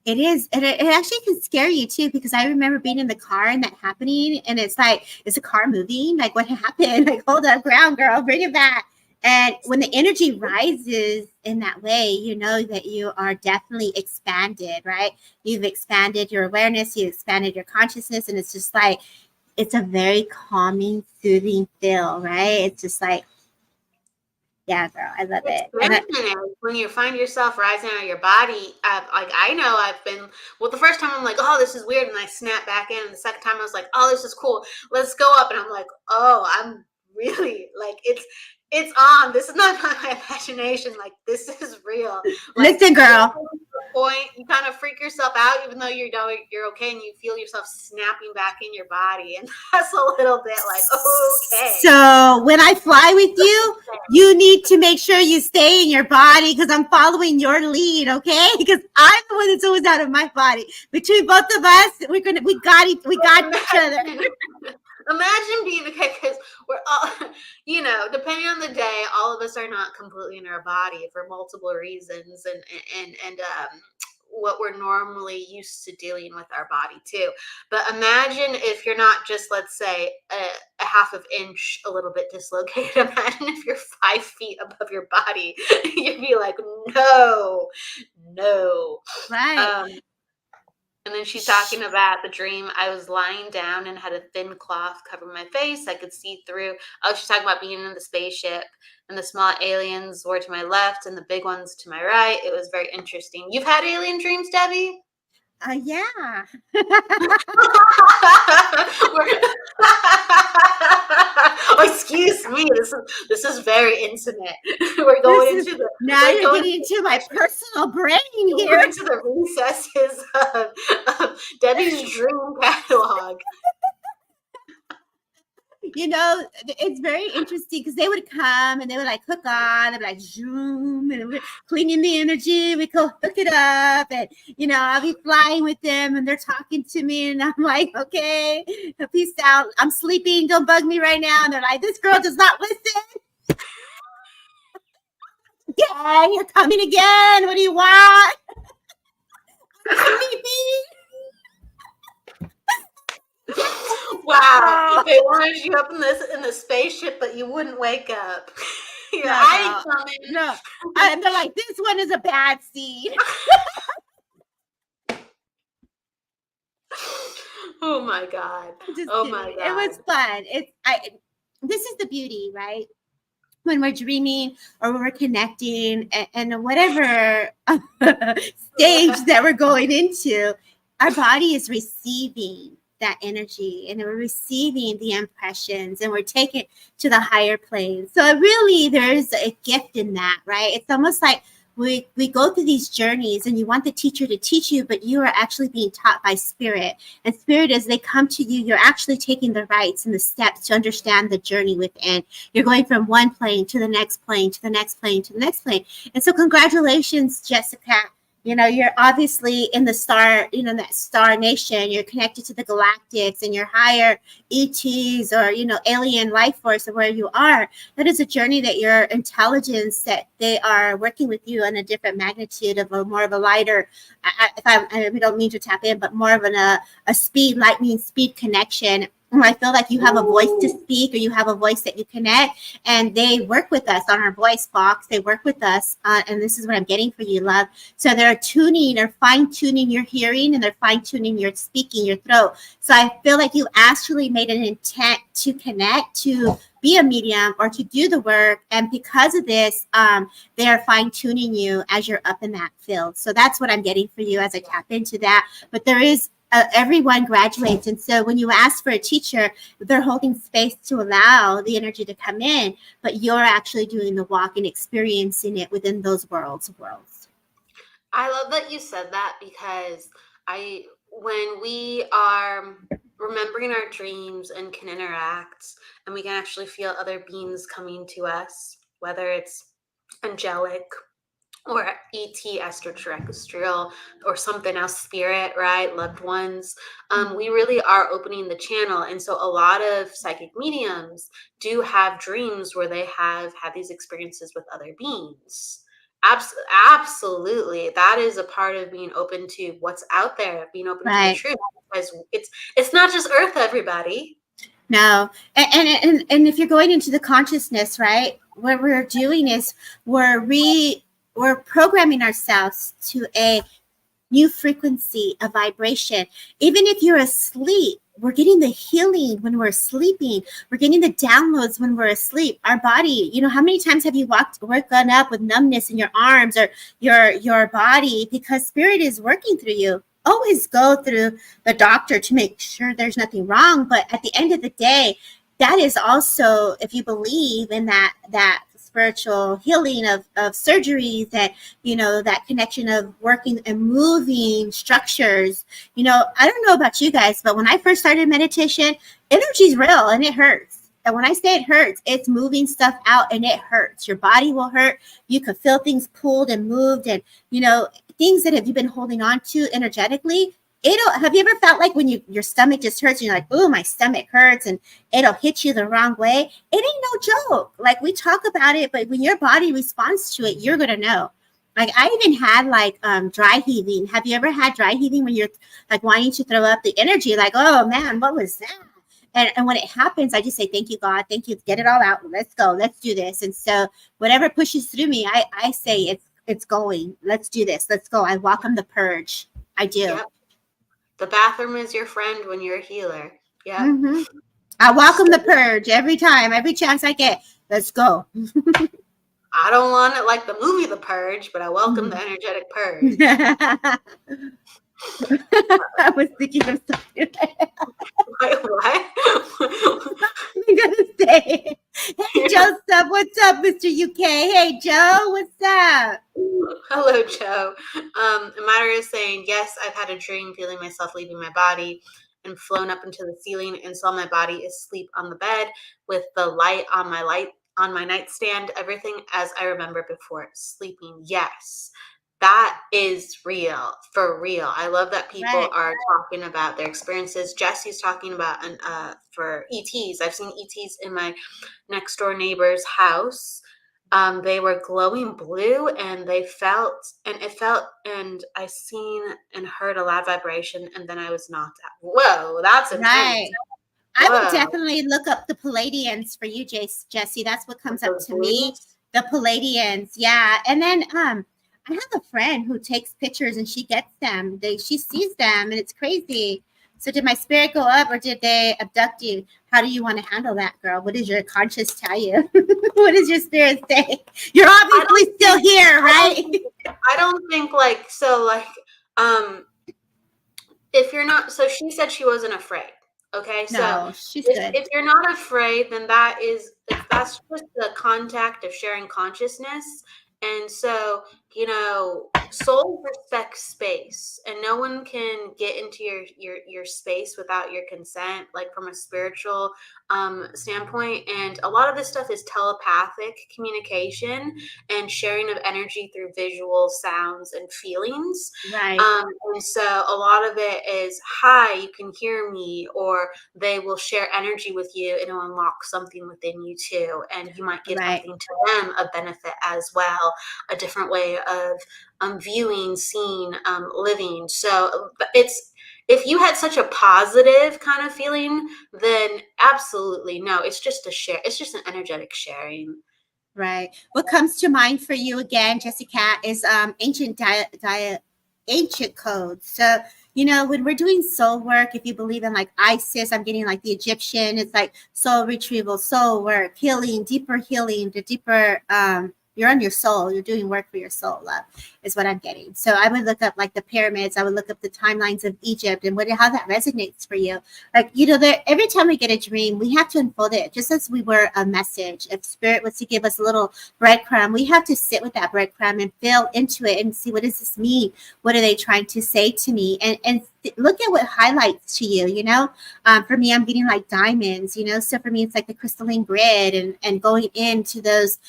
It is. And it actually can scare you too, because I remember being in the car and that happening. And it's like, is the car moving? Like, what happened? Like, hold up, ground, girl, bring it back. And when the energy rises in that way, you know that you are definitely expanded, right? You've expanded your awareness, you expanded your consciousness. And it's just like, it's a very calming, soothing feel, right? It's just like, yeah, girl, I love it. When you find yourself rising out of your body, I know I've been, the first time I'm like, oh, this is weird. And I snap back in. And the second time I was like, oh, this is cool. Let's go up. And I'm like, oh, I'm really like, it's on. This is not my imagination. Like, this is real. Like, listen, girl. Point, you kind of freak yourself out, even though you're okay, and you feel yourself snapping back in your body, and that's a little bit like, okay. So when I fly with you, you need to make sure you stay in your body, because I'm following your lead, okay? Because I'm the one that's always out of my body. Between both of us, we got each other. Imagine being okay, because we're all, depending on the day, all of us are not completely in our body for multiple reasons, and what we're normally used to dealing with our body too. But imagine if you're not just, let's say, a half of inch, a little bit dislocated. Imagine if you're 5 feet above your body. You'd be like, no, no. Right. And then she's talking about the dream. I was lying down and had a thin cloth cover my face. I could see through. Oh, she's talking about being in the spaceship, and the small aliens were to my left and the big ones to my right. It was very interesting. You've had alien dreams, Debbie? Yeah. Oh, excuse me. This is very intimate. We're going into the now you're getting into my personal brain we're here. into the recesses of Debbie's dream catalog. It's very interesting because they would come and they would like hook on, they'd be like zoom, and we're cleaning the energy. We go hook it up, and I'll be flying with them, and they're talking to me, and I'm like, okay, peace out. I'm sleeping. Don't bug me right now. And they're like, this girl does not listen. Yeah, you're coming again. What do you want? I'm sleeping. Wow, they wanted you up in the spaceship, but you wouldn't wake up. I ain't coming. No, and they're like, this one is a bad seed. Oh my god! My god! It was fun. This is the beauty, right? When we're dreaming or when we're connecting, and whatever stage that we're going into, our body is receiving that energy, and we're receiving the impressions, and we're taking it to the higher plane. So really, there's a gift in that, right? It's almost like we go through these journeys, and you want the teacher to teach you, but you are actually being taught by spirit. And spirit, as they come to you, you're actually taking the rights and the steps to understand the journey within. You're going from one plane to the next plane, to the next plane, to the next plane. And so congratulations, Jessica. You're obviously in the star, that star nation. You're connected to the galactics and your higher ETs or, alien life force of where you are. That is a journey that your intelligence, that they are working with you on a different magnitude of more of a lighter, we don't mean to tap in, but more of a speed, lightning speed connection. I feel like you have a voice to speak, or you have a voice that you connect, and they work with us on our voice box. They work with us, and this is what I'm getting for you, love. So they're tuning or fine-tuning your hearing, and they're fine-tuning your speaking, your throat. So I feel like you actually made an intent to connect, to be a medium, or to do the work. And because of this, they are fine-tuning you as you're up in that field. So that's what I'm getting for you as I tap into that. But there is everyone graduates. And so when you ask for a teacher, they're holding space to allow the energy to come in, but you're actually doing the walk and experiencing it within those worlds. I love that you said that, because when we are remembering our dreams and can interact, and we can actually feel other beings coming to us, whether it's angelic or ET, extraterrestrial, or something else, spirit, right? Loved ones. We really are opening the channel. And so a lot of psychic mediums do have dreams where they have had these experiences with other beings. Absolutely. That is a part of being open to what's out there, being open to the truth. Because it's not just Earth, everybody. No. And if you're going into the consciousness, right? What we're doing is we're programming ourselves to a new frequency, a vibration. Even if you're asleep, we're getting the healing when we're sleeping. We're getting the downloads when we're asleep. Our body, how many times have you woken up with numbness in your arms or your body, because spirit is working through you. Always go through the doctor to make sure there's nothing wrong. But at the end of the day, that is also, if you believe in that spiritual healing of surgeries, that that connection of working and moving structures. I don't know about you guys, but when I first started meditation, energy is real and it hurts. And when I say it hurts, it's moving stuff out, and it hurts. Your body will hurt. You could feel things pulled and moved, and things that have you been holding on to energetically, it'll, have you ever felt like when your stomach just hurts and you're like, oh, my stomach hurts, and it'll hit you the wrong way? It ain't no joke. Like, we talk about it, but when your body responds to it, you're going to know. Like, I even had like dry heaving. Have you ever had dry heaving when you're like wanting to throw up, the energy, like, oh man, what was that? And when it happens, I just say, thank you, God. Thank you. Get it all out. Let's go. Let's do this. And so whatever pushes through me, I say it's going. Let's do this. Let's go. I welcome the purge. I do. Yep. The bathroom is your friend when you're a healer. Yeah. Mm-hmm. I welcome the purge every time, every chance I get. Let's go. I don't want it like the movie The Purge, but I welcome the energetic purge. I was thinking of something. Wait, what? I'm gonna say, hey Joseph, what's up, Mr. UK? Hey Joe, what's up? Hello, Joe. Amara is saying, yes, I've had a dream feeling myself leaving my body and flown up into the ceiling and saw my body asleep on the bed with the light on my nightstand, everything as I remember before sleeping. Yes, that is real, for real. I love that people are talking about their experiences. Jesse's talking about for ETs. I've seen ETs in my next door neighbor's house. They were glowing blue, and it felt, and I seen and heard a loud vibration, and then I was knocked out. Whoa, that's intense. Right. I would definitely look up the Palladians for you, Jesse. That's what comes up to me. The Palladians, yeah. And then I have a friend who takes pictures and she gets them. She sees them, and it's crazy. So did my spirit go up, or did they abduct you? How do you want to handle that, girl? What does your conscience tell you? What does your spirit say? You're obviously still here, right? I don't think if you're not, so she said she wasn't afraid. Okay, no, so if you're not afraid, then that's just the contact of sharing consciousness. And so, soul respects space, and no one can get into your space without your consent, like from a spiritual standpoint. And a lot of this stuff is telepathic communication and sharing of energy through visual sounds and feelings. Right. And so a lot of it is, hi, you can hear me, or they will share energy with you and it'll unlock something within you too. And you might give something to them a benefit as well, a different way of viewing, seeing, living. So if you had such a positive kind of feeling, then absolutely no, it's just a share. It's just an energetic sharing. Right. What comes to mind for you again, Jessica, is ancient codes. So, when we're doing soul work, if you believe in like Isis, I'm getting like the Egyptian, it's like soul retrieval, soul work, healing, the deeper, you're on your soul, you're doing work for your soul, love, is what I'm getting. So I would look up like the pyramids, I would look up the timelines of Egypt and how that resonates for you. Like, every time we get a dream, we have to unfold it just as we were a message. If spirit was to give us a little breadcrumb, we have to sit with that breadcrumb and feel into it and see, what does this mean? What are they trying to say to me? And look at what highlights to you, for me, I'm getting like diamonds, so for me, it's like the crystalline grid and going into those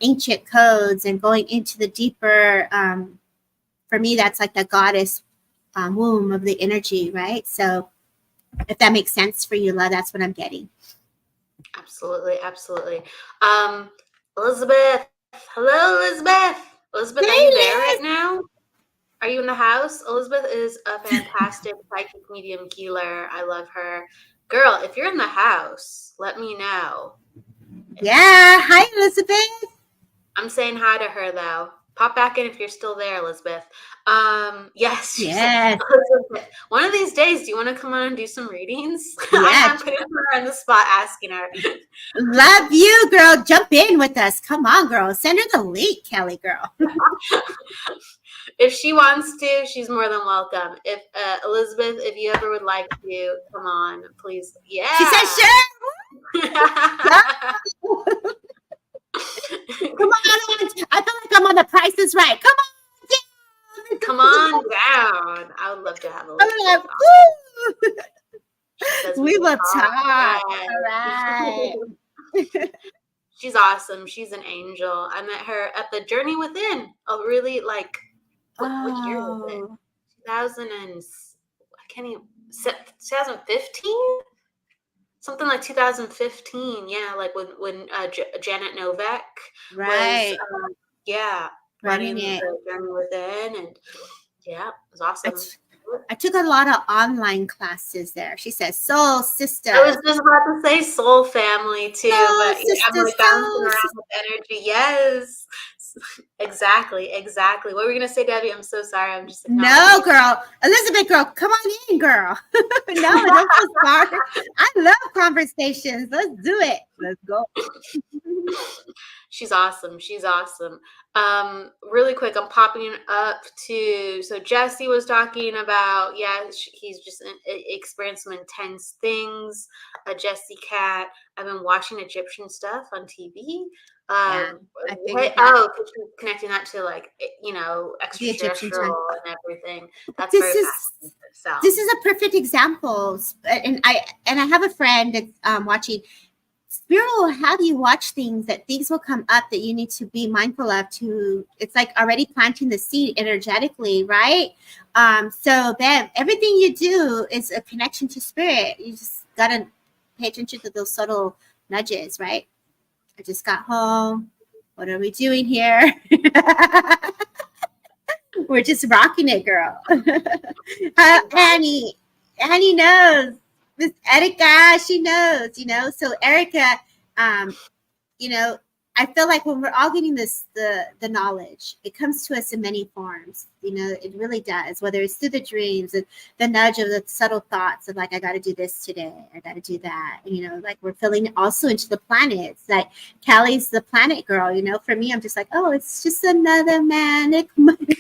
ancient codes and going into the deeper, for me, that's like the goddess womb of the energy, right? So if that makes sense for you, love, that's what I'm getting. Absolutely. Elizabeth. Hello, Elizabeth. Elizabeth, are you there right now? Are you in the house? Elizabeth is a fantastic psychic medium healer. I love her. Girl, if you're in the house, let me know. Yeah. Hi, Elizabeth. I'm saying hi to her, though. Pop back in if you're still there, Elizabeth. Yes. Elizabeth, one of these days, do you want to come on and do some readings? Yeah. I'm putting her on the spot, asking her. Love you, girl. Jump in with us. Come on, girl. Send her the link, Kelly, girl. If she wants to, she's more than welcome. If Elizabeth, if you ever would like to, come on, please. Yeah. She said sure. Come on. I feel like I'm on The Price is Right. Come on. Come on down. I would love to have Elizabeth. We will talk. All right. She's awesome. She's an angel. I met her at the Journey Within. What year was it? can't even, 2015? Something like 2015. Yeah, like when Janet Novak was, Right. yeah, Running running it. the Journey Within, and yeah, it was I, awesome. t- I took a lot of online classes there. She says, Soul I was Sister. just about to say Soul Family too, Soul but yeah, I'm Sister, like bouncing Soul around Sister. with energy. Yes, exactly, exactly. What were you gonna say, Debbie? I'm so sorry. I'm just acknowledging. No, girl. Elizabeth, girl, come on in, girl. No, don't feel sorry. I love conversations. Let's do it. Let's go. She's awesome. She's awesome. Really quick, I'm popping up to, so Jesse was talking about, yeah, he's just experienced some intense things. Jesse Cat. I've been watching Egyptian stuff on TV. Yeah, I figured What, that. oh, connecting that to like, The Egyptian time. extraterrestrial and everything. That's This very is fascinating itself. this is a perfect example. And I have a friend that's watching. Spirit will have you watch things that things will come up that you need to be mindful of. To it's like already planting the seed energetically, right? So then everything you do is a connection to spirit. You just gotta pay attention to those subtle nudges, right? I just got home. What are we doing here? We're just rocking it, girl. Annie, Annie knows. Miss Erica, she knows, So Erica, um, you know, I feel like when we're all getting the knowledge, it comes to us in many forms. It really does. Whether it's through the dreams and the nudge of the subtle thoughts of like, I got to do this today, I got to do that. Like we're feeling also into the planets. Like Callie's the planet girl. For me, I'm just like, oh, it's just another manic Monday.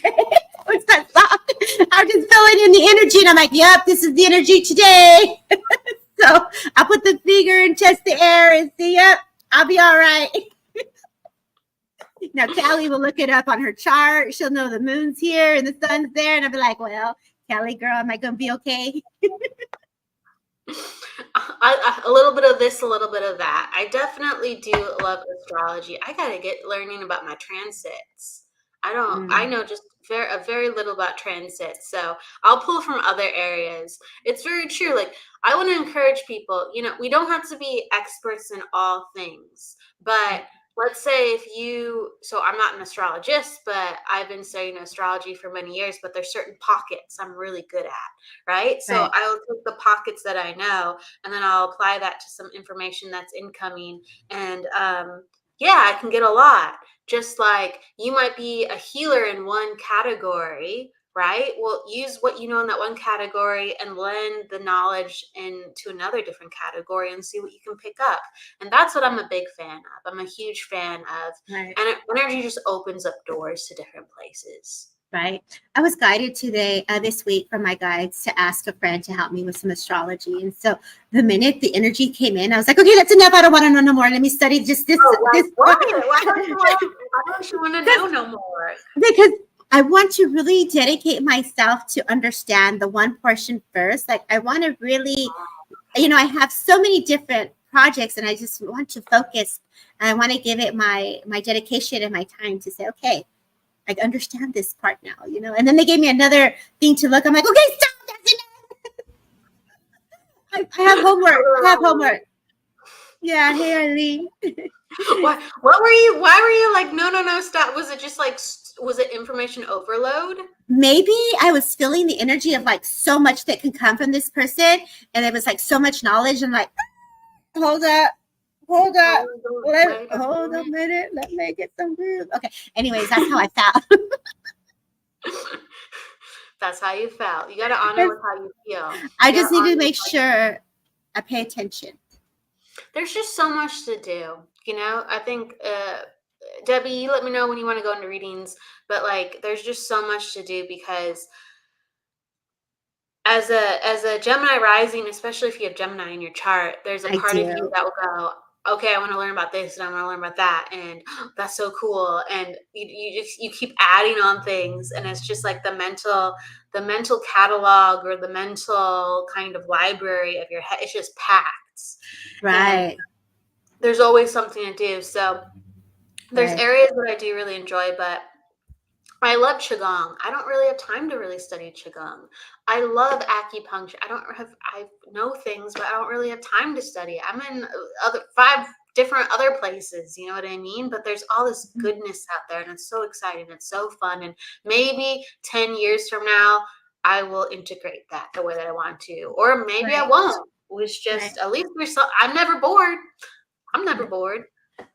What's that song? I'm just feeling in the energy, and I'm like, yep, this is the energy today. So I put the finger and test the air and see, yep, I'll be all right. Now, Callie will look it up on her chart. She'll know the moon's here and the sun's there. And I'll be like, well, Callie, girl, am I going to be okay? A little bit of this, a little bit of that. I definitely do love astrology. I got to get learning about my transits. I know just a very little about transits. So I'll pull from other areas. It's very true. Like, I want to encourage people, we don't have to be experts in all things, but let's say so I'm not an astrologist, but I've been studying astrology for many years, but there's certain pockets I'm really good at, right? So Right. I'll take the pockets that I know, and then I'll apply that to some information that's incoming. And yeah, I can get a lot. Just like you might be a healer in one category, right? Well, use what you know in that one category and lend the knowledge into another different category and see what you can pick up. And that's what I'm a big fan of. I'm a huge fan of. Right. And energy just opens up doors to different places. Right. I was guided today, this week, from my guides to ask a friend to help me with some astrology. And so the minute the energy came in, I was like, okay, that's enough. I don't want to know no more. Let me study just this. Why this. don't you want to know no more? Because I want to really dedicate myself to understand the one portion first. Like, I want to really, I have so many different projects and I just want to focus. And I want to give it my dedication and my time to say, okay, I understand this part now, And then they gave me another thing to look. I'm like, okay, stop. That's enough. I have homework. Yeah. Hey, Arlene. Why were you like, no, stop? Was it just like, was it information overload? Maybe I was feeling the energy of like so much that can come from this person. And it was like so much knowledge. And like, hold up. Hold a minute. Let me get some groove. Okay. Anyways, that's how I felt. That's how you felt. You got to honor with how you feel. I just need to make sure I pay attention. There's just so much to do. I think, Debbie, you let me know when you want to go into readings, but like, there's just so much to do because as a Gemini rising, especially if you have Gemini in your chart, there's a part of you that will go, okay, I want to learn about this and I want to learn about that, and that's so cool. And you keep adding on things, and it's just like the mental catalog or the mental kind of library of your head. It's just packed. Right. And there's always something to do. So there's areas that I do really enjoy, but I love qigong. I don't really have time to really study qigong. I love acupuncture. I know things, but I don't really have time to study it. I'm in other 5 different other places, you know what I mean? But there's all this goodness out there, and it's so exciting. It's so fun, and maybe 10 years from now, I will integrate that the way that I want to, or maybe I Right. won't. It's Right. just at least I'm never bored. I'm never bored.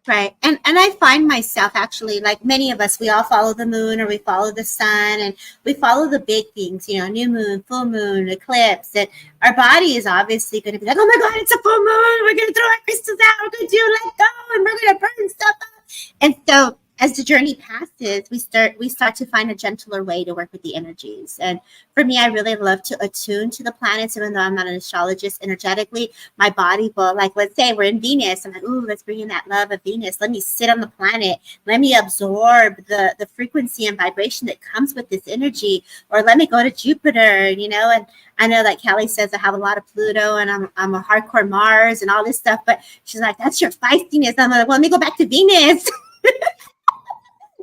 Right. And I find myself actually, like many of us, we all follow the moon or we follow the sun and we follow the big things, you know, new moon, full moon, eclipse. And our body is obviously going to be like, oh my God, it's a full moon. We're going to throw our crystals out. We're going to do let go and we're going to burn stuff up. And so as the journey passes, we start to find a gentler way to work with the energies. And for me, I really love to attune to the planets, even though I'm not an astrologist energetically. My body will, like, let's say we're in Venus. I'm like, ooh, let's bring in that love of Venus. Let me sit on the planet. Let me absorb the frequency and vibration that comes with this energy. Or let me go to Jupiter, you know. And I know, like Kelly says, I have a lot of Pluto and I'm a hardcore Mars and all this stuff. But she's like, that's your feistiness. I'm like, well, let me go back to Venus.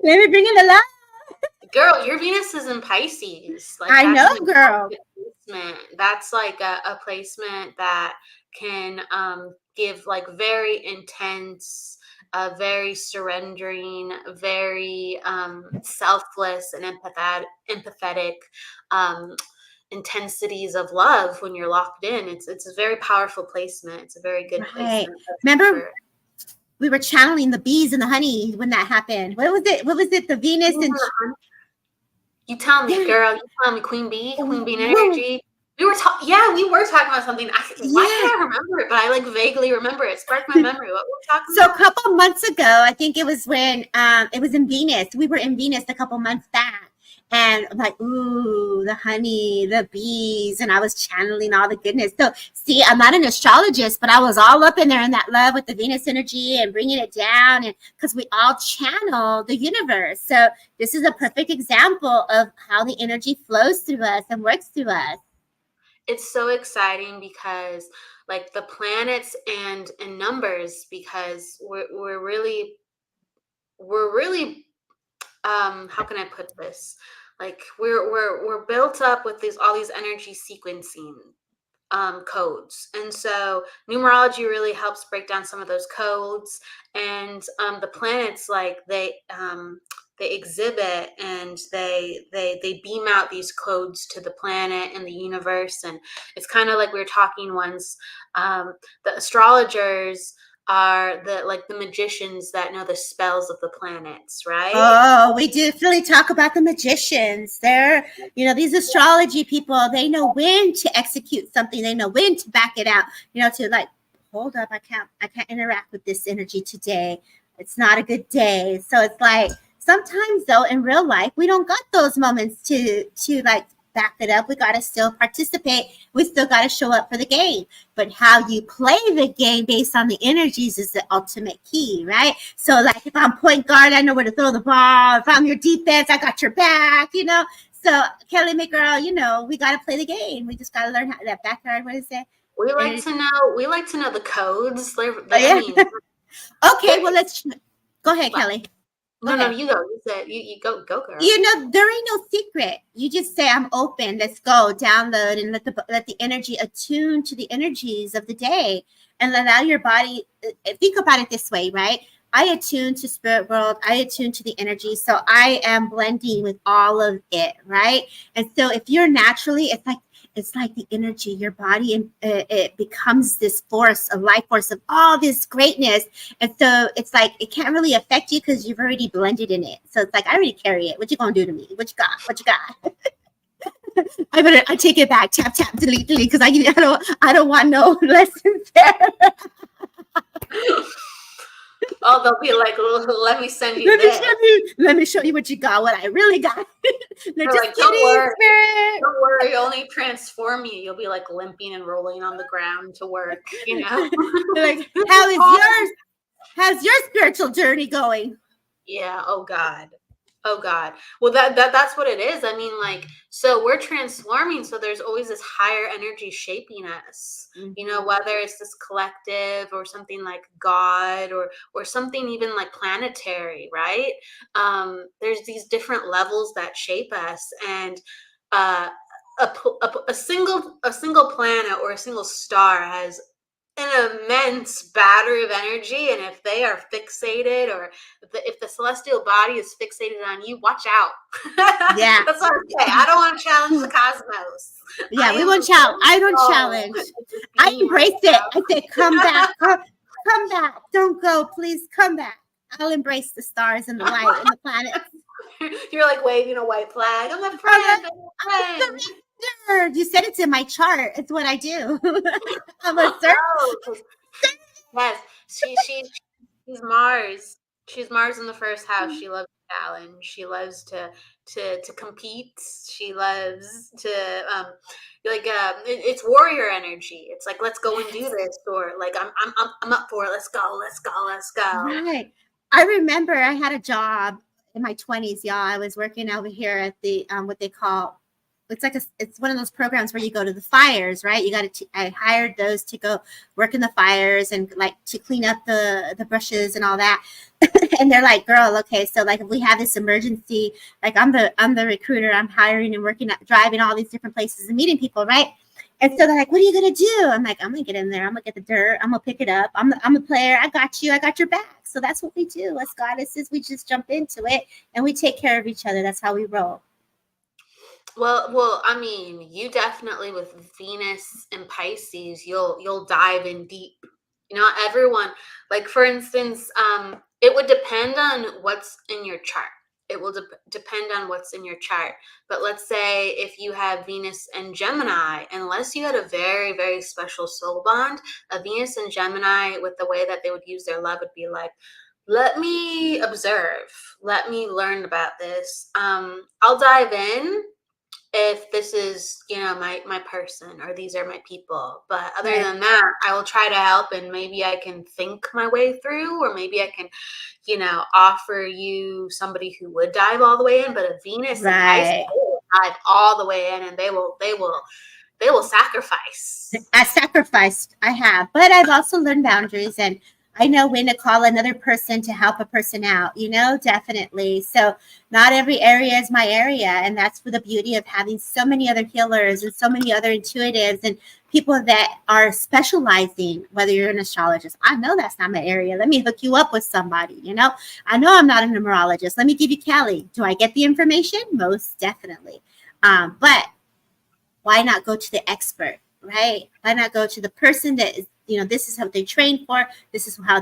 Let me bring in the love. Girl, your Venus is in Pisces. Like, I know, girl. Placement. That's like a placement that can give like very intense, very surrendering, very selfless and empathetic intensities of love when you're locked in. It's a very powerful placement. It's a very good Right. placement. Remember, we were channeling the bees and the honey when that happened. What was it? What was it? The Venus and you tell me, girl. You tell me, Queen Bee energy. We were talking about something. Why can't I remember it? But I like vaguely remember it. Spark my memory. What were we talking about? So a couple months ago, I think it was when it was in Venus. We were in Venus a couple months back. And I'm like, ooh, the honey, the bees. And I was channeling all the goodness. So see, I'm not an astrologist, but I was all up in there in that love with the Venus energy and bringing it down. And because we all channel the universe. So this is a perfect example of how the energy flows through us and works through us. It's so exciting because like the planets and numbers, because we're really how can I put this? Like we're built up with all these energy sequencing codes, and so numerology really helps break down some of those codes. And the planets, like they exhibit and they beam out these codes to the planet and the universe. And it's kind of like we were talking once. The astrologers are the magicians that know the spells of the planets, right? Oh, we definitely talk about the magicians. They're, you know, these astrology people, they know when to execute something. They know when to back it out, you know, to like, hold up, I can't interact with this energy today. It's not a good day. So it's like, sometimes though, in real life, we don't got those moments to like back it up. We got to still participate. We still got to show up for the game. But how you play the game based on the energies is the ultimate key, right? So like if I'm point guard, I know where to throw the ball. If I'm your defense, I got your back, you know? So Kelly McGirl, you know, we got to play the game. We just got to learn how that backyard, what is it? We like to know the codes. Okay, well, let's go ahead, Kelly. No, you go. You said you go, girl. You know, there ain't no secret. You just say, I'm open. Let's go. Download and let the energy attune to the energies of the day and allow your body. Think about it this way, right? I attune to spirit world. I attune to the energy. So I am blending with all of it, right? And so if you're naturally, it's like the energy, your body, and it becomes this force, a life force of all this greatness. And so it's like, it can't really affect you because you've already blended in it. So it's like, I already carry it. What you gonna do to me? What you got? I take it back. Tap, delete, because I don't want no lessons there. Oh, they'll be like, let me send you this. Let me show you what you got, what I really got. They're just like, don't worry, you'll only transform you. You'll be like limping and rolling on the ground to work, you know? Like, how's your spiritual journey going? Yeah, oh God. Oh God. Well, that's what it is. I mean, like, so we're transforming. So there's always this higher energy shaping us. You know, Mhm. whether it's this collective or something like God or something even like planetary, right? There's these different levels that shape us, and uh, a single planet or a single star has an immense battery of energy, and if they are fixated, or if the celestial body is fixated on you, watch out. Yeah. That's what I say. I don't want to challenge the cosmos. Yeah, I we am won't challenge. very I don't strong challenge. at this I being right embrace it. I say, come back, now. come back. Don't go, please come back. I'll embrace the stars and the light and the planets. You're like waving a white flag. I'm a I'm friend. I'm a a friend. surrender. You said it's in my chart. It's what I do. I'm a surrender. Oh, yes. She's Mars. She's Mars in the first house. She loves to challenge. She loves to compete. She loves to it's warrior energy. It's like, let's go and do Yes. this, or like I'm up for it. Let's go. Let's go. Let's go. Right. I remember I had a job in my 20s, y'all. I was working over here at the what they call, it's one of those programs where you go to the fires, right? I hired those to go work in the fires and like to clean up the brushes and all that. And they're like, "Girl, okay, so like if we have this emergency, like I'm the recruiter, I'm hiring and working driving all these different places and meeting people, right?" And so they're like, "What are you gonna do?" I'm like, "I'm gonna get in there. I'm gonna get the dirt. I'm gonna pick it up. I'm a player. I got you. I got your back." So that's what we do as goddesses. We just jump into it and we take care of each other. That's how we roll. Well, I mean, you definitely, with Venus and Pisces, you'll dive in deep. Not everyone, like for instance, it would depend on what's in your chart. It will depend on what's in your chart. But let's say if you have Venus and Gemini, unless you had a very, very special soul bond, a Venus and Gemini, with the way that they would use their love, would be like, let me observe, let me learn about this. I'll dive in if this is, my person, or these are my people, but other Right. than that, I will try to help, and maybe I can think my way through, or maybe I can, offer you somebody who would dive all the way in. But a Venus and Pisces, Right. they will dive all the way in, and they will sacrifice. I sacrificed. I have, but I've also learned boundaries, and I know when to call another person to help a person out, definitely. So not every area is my area. And that's for the beauty of having so many other healers and so many other intuitives and people that are specializing, whether you're an astrologist. I know that's not my area. Let me hook you up with somebody. I know I'm not a numerologist. Let me give you Kelly. Do I get the information? Most definitely. But why not go to the expert, right? Why not go to the person that is, this is what they train for. This is how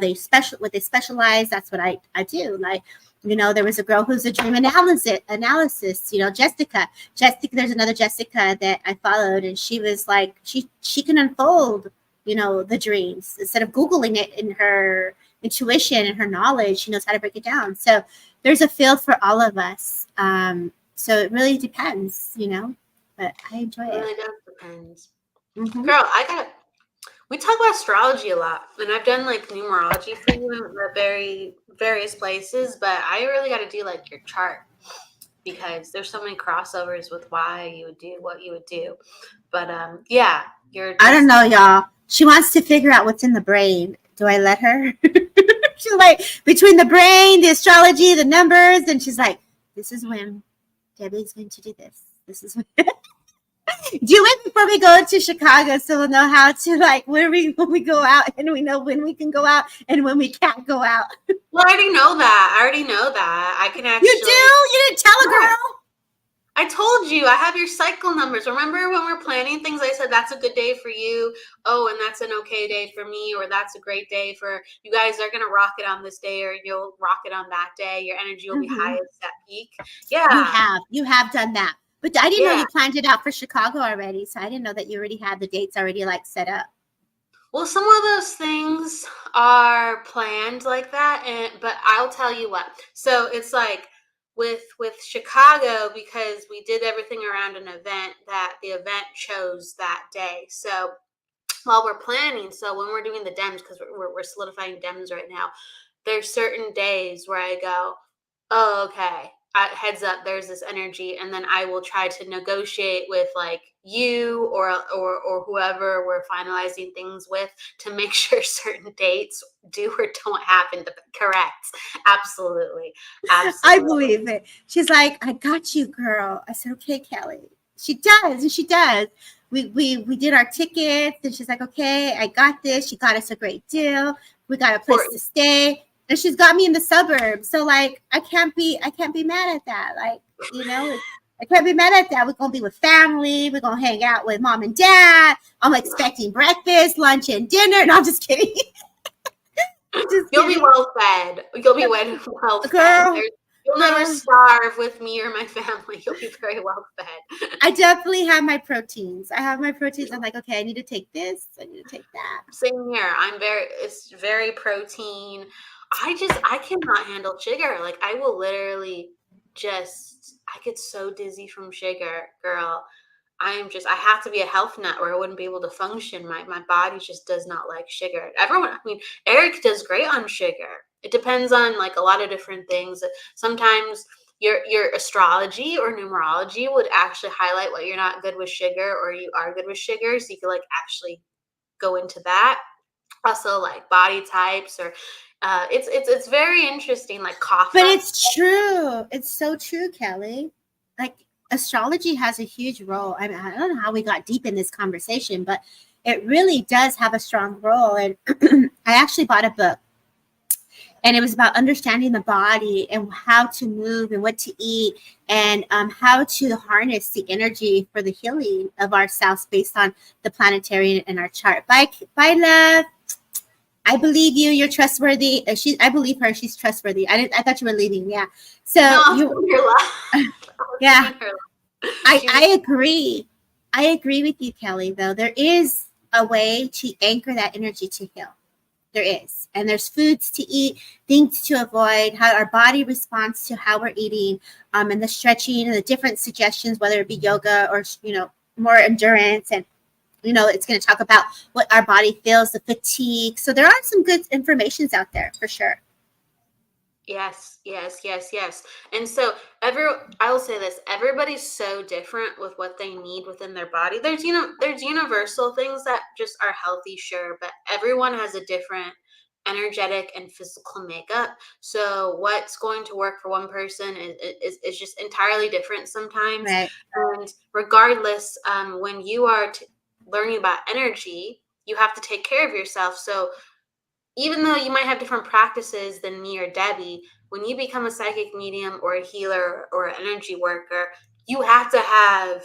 what they specialize. That's what I do. Like, there was a girl who's a dream analysis, Jessica, there's another Jessica that I followed, and she was like, she can unfold, the dreams instead of Googling it. In her intuition and her knowledge, she knows how to break it down. So there's a field for all of us. So it really depends. But I enjoy It it. really does depend. Hmm. Girl, we talk about astrology a lot, and I've done like numerology for you in very various places, but I really got to do like your chart, because there's so many crossovers with why you would do what you would do. But yeah, you're I don't just know, y'all. She wants to figure out what's in the brain. Do I let her? She's like, between the brain, the astrology, the numbers, and she's like, this is when Debbie's going to do this. This is when. Do it before we go to Chicago, so we'll know how to like when we go out, and we know when we can go out and when we can't go out. Well, I already know that. I already know that. I can You do? actually. You didn't tell a Yeah, girl? I told you I have your cycle numbers. Remember when we're planning things, I said that's a good day for you. Oh, and that's an okay day for me, or that's a great day for you guys. Are gonna rock it on this day, or you'll rock it on that day. Your energy will be Mm-hmm. highest at peak. You Yeah, have. You have done that. But I didn't know yeah. you planned it out for Chicago already. So I didn't know that you already had the dates already like set up. Well, some of those things are planned like that, but I'll tell you what. So it's like with Chicago, because we did everything around an event that the event chose that day. So while we're planning, so when we're doing the DEMS, because we're solidifying DEMS right now, there's certain days where I go, oh, okay, heads up, there's this energy, and then I will try to negotiate with like you or whoever we're finalizing things with to make sure certain dates do or don't happen. Correct. Absolutely. I Absolutely. believe it. She's like, I got you, girl. I said, okay, Kelly. She does, and she does. We did our tickets, and she's like, okay, I got this. She got us a great deal. We got a place to stay, and she's got me in the suburbs. So like, I can't be mad at that. Like, I can't be mad at that. We're gonna be with family. We're gonna hang out with mom and dad. I'm expecting breakfast, lunch, and dinner. No, I'm just kidding. You'll be well fed. You'll be well fed. Girl, You'll never starve with me or my family. You'll be very well fed. I definitely have my proteins. I have my proteins. I'm like, okay, I need to take this. I need to take that. Same here. It's very protein. I cannot handle sugar. Like I will literally I get so dizzy from sugar, girl. I have to be a health nut or I wouldn't be able to function. My body just does not like sugar. I mean, Eric does great on sugar. It depends on like a lot of different things. Sometimes your astrology or numerology would actually highlight what you're not good with sugar or you are good with sugar. So you could like actually go into that. Also like body types or it's very interesting, like cough. But it's true. It's so true, Kelly. Like astrology has a huge role. I mean, I don't know how we got deep in this conversation, but it really does have a strong role. And I actually bought a book, and it was about understanding the body and how to move and what to eat and how to harness the energy for the healing of ourselves based on the planetary and our chart. Bye, love. I believe you. You're trustworthy. I believe her. She's trustworthy. I thought you were leaving. Yeah. So yeah. I agree. I agree with you, Kelly. Though there is a way to anchor that energy to heal. There is, and there's foods to eat, things to avoid, how our body responds to how we're eating, and the stretching and the different suggestions, whether it be yoga or more endurance and. It's going to talk about what our body feels, the fatigue. So there are some good informations out there for sure. Yes. And so I will say this, everybody's so different with what they need within their body. There's universal things that just are healthy, sure, but everyone has a different energetic and physical makeup. So what's going to work for one person is just entirely different sometimes. Right. And regardless, when you are learning about energy, you have to take care of yourself. So even though you might have different practices than me or Debbie, when you become a psychic medium or a healer or an energy worker, you have to have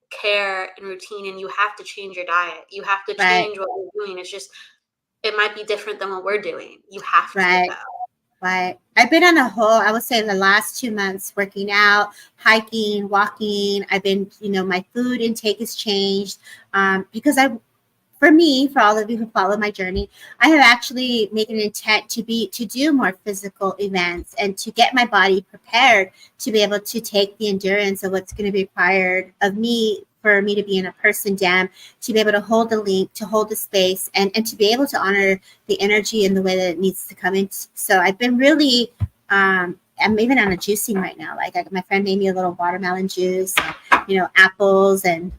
care and routine, and you have to change your diet. You have to change what you're doing. It's just, it might be different than what we're doing. You have to though. Right. I've been on a whole, I would say the last 2 months, working out, hiking, walking. I've been, my food intake has changed because for all of you who follow my journey, I have actually made an intent to do more physical events and to get my body prepared to be able to take the endurance of what's going to be required of me for me to be in a person dam, to be able to hold the link, to hold the space, and to be able to honor the energy in the way that it needs to come in. So I've been really, I'm even on a juicing right now. Like my friend made me a little watermelon juice, and, apples and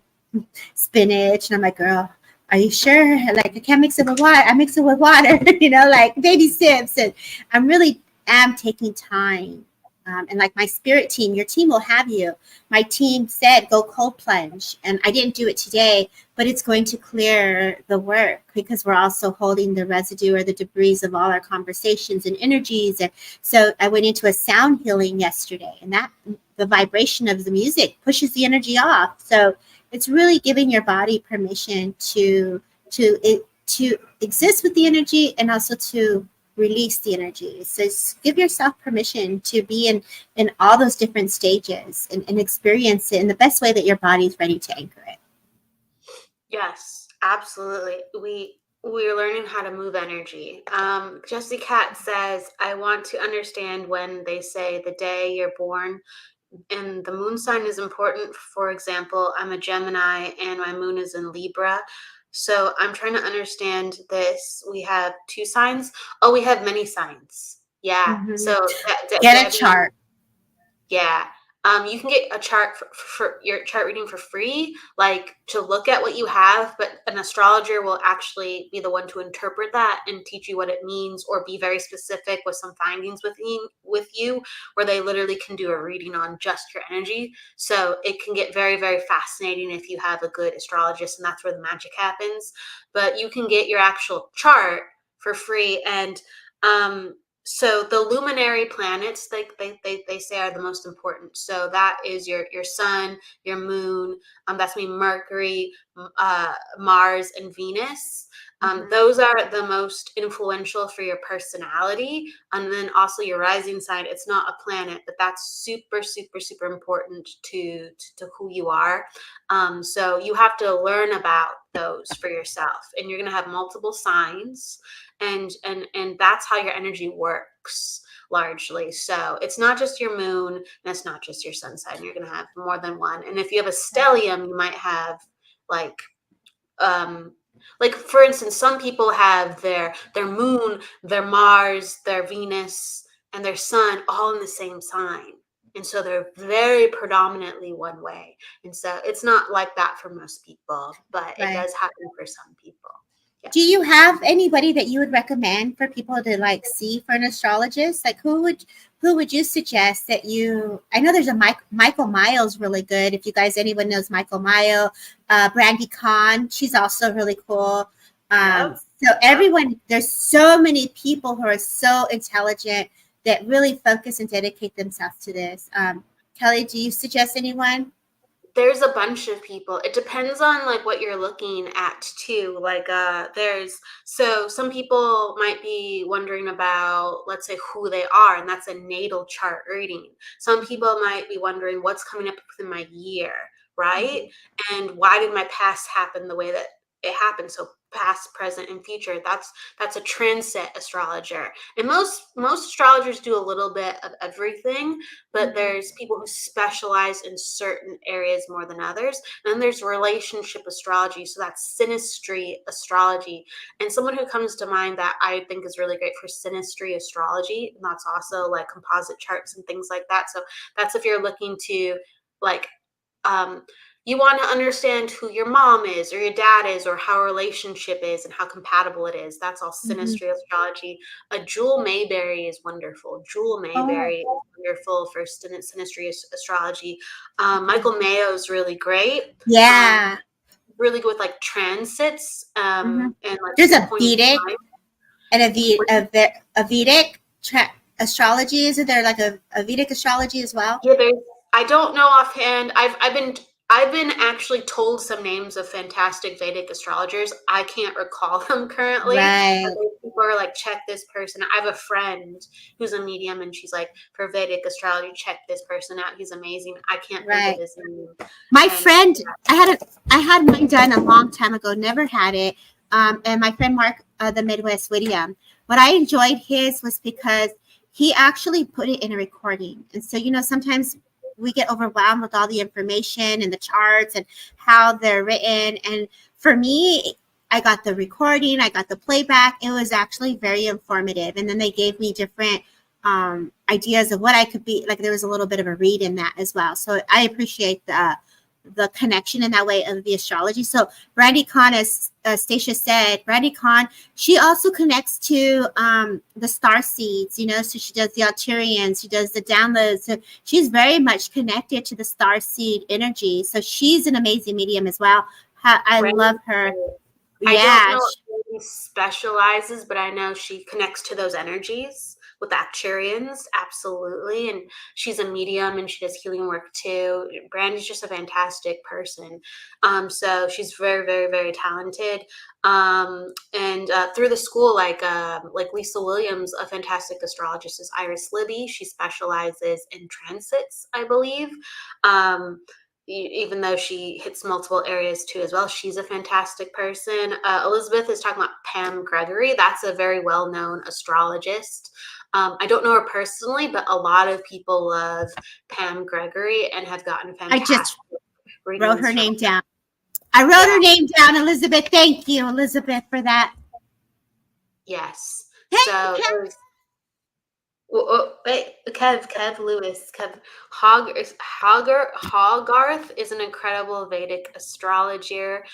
spinach. And I'm like, girl, are you sure? Like I can't mix it with water. I mix it with water, like baby sips. And I'm really taking time. And like my spirit team, your team will have you. My team said, go cold plunge. And I didn't do it today, but it's going to clear the work because we're also holding the residue or the debris of all our conversations and energies. And so I went into a sound healing yesterday, and that the vibration of the music pushes the energy off. So it's really giving your body permission to exist with the energy and also to release the energy. So give yourself permission to be in all those different stages and experience it in the best way that your body is ready to anchor it. Yes, absolutely. We're learning how to move energy. Jessie Cat says, I want to understand when they say the day you're born and the moon sign is important. For example, I'm a Gemini and my moon is in Libra. So I'm trying to understand this. We have 2 signs. Oh, we have many signs. Yeah. Mm-hmm. So get a chart. Yeah. You can get a chart for your chart reading for free, like to look at what you have, but an astrologer will actually be the one to interpret that and teach you what it means, or be very specific with some findings with you, where they literally can do a reading on just your energy. So it can get very, very fascinating if you have a good astrologist, and that's where the magic happens. But you can get your actual chart for free, and so the luminary planets, they say, are the most important. So that is your sun, your moon. That's me, Mercury, Mars, and Venus. Those are the most influential for your personality. And then also your rising sign. It's not a planet, but that's super, super, super important to who you are. So you have to learn about those for yourself, and you're going to have multiple signs, and that's how your energy works largely. So it's not just your moon, and it's not just your sun sign. You're going to have more than one. And if you have a stellium, you might have like for instance, some people have their moon, their Mars, their Venus, and their sun all in the same sign, and so they're very predominantly one way. And so it's not like that for most people, but it Right. does happen for some people. Yeah. Do you have anybody that you would recommend for people to like see for an astrologist? Like who would you suggest that you? I know there's a Michael Miles really good. If you guys anyone knows Michael Miles, Brandy Khan, she's also really cool. Yep. So everyone, there's so many people who are so intelligent that really focus and dedicate themselves to this. Kelly, do you suggest anyone? There's a bunch of people. It depends on like what you're looking at too. Like so some people might be wondering about, let's say, who they are, and that's a natal chart reading. Some people might be wondering what's coming up within my year, right? And why did my past happen the way that it happened? So past, present, and future. That's a transit astrologer. And most astrologers do a little bit of everything, but there's people who specialize in certain areas more than others. And then there's relationship astrology. So that's synastry astrology. And someone who comes to mind that I think is really great for synastry astrology, and that's also like composite charts and things like that. So that's if you're looking to like you want to understand who your mom is or your dad is, or how a relationship is and how compatible it is. That's all Mhm. synastry astrology. Jewel Mayberry is wonderful. Jewel Oh, Mayberry is wonderful for synastry astrology. Michael Mayo is really great. yeah. Really good with like transits Mhm. and like There's a points Vedic in time. and a Vedic astrology. Isn't there like a Vedic astrology as well? Yeah, I don't know offhand. I've been actually told some names of fantastic Vedic astrologers. I can't recall them currently. But Right, people are like, check this person. I have a friend who's a medium, and she's like, for Vedic astrology, check this person out. He's amazing. I can't think of right. his name. My And friend, I had mine done a long time ago. Never had it. And my friend Mark, the Midwest William, what I enjoyed his was because he actually put it in a recording. And so, sometimes we get overwhelmed with all the information and the charts and how they're written. And for me, I got the recording, I got the playback. It was actually very informative. And then they gave me different ideas of what I could be like. There was a little bit of a read in that as well. So I appreciate the connection in that way of the astrology. So Brandy Khan, as Stacia said, Brandy Khan, she also connects to the star seeds, so she does the Alterians, she does the downloads. So she's very much connected to the star seed energy. So she's an amazing medium as well. I love her. I don't Yeah. know if she specializes, but I know she connects to those energies with Acturians, absolutely. And she's a medium, and she does healing work too. Brandy's just a fantastic person. So she's very, very, very talented. And through the school, like Lisa Williams, a fantastic astrologist, is Iris Libby. She specializes in transits, I believe. Even though she hits multiple areas too as well. She's a fantastic person. Elizabeth is talking about Pam Gregory. That's a very well-known astrologist. I don't know her personally, but a lot of people love Pam Gregory and have gotten I just fantastic wrote readings her from name her. down. I wrote Yeah, her name down, Elizabeth. Thank you, Elizabeth, for that. yes. Hey, So Pam. Wait, Kev Lewis, Hogarth is an incredible Vedic astrologer.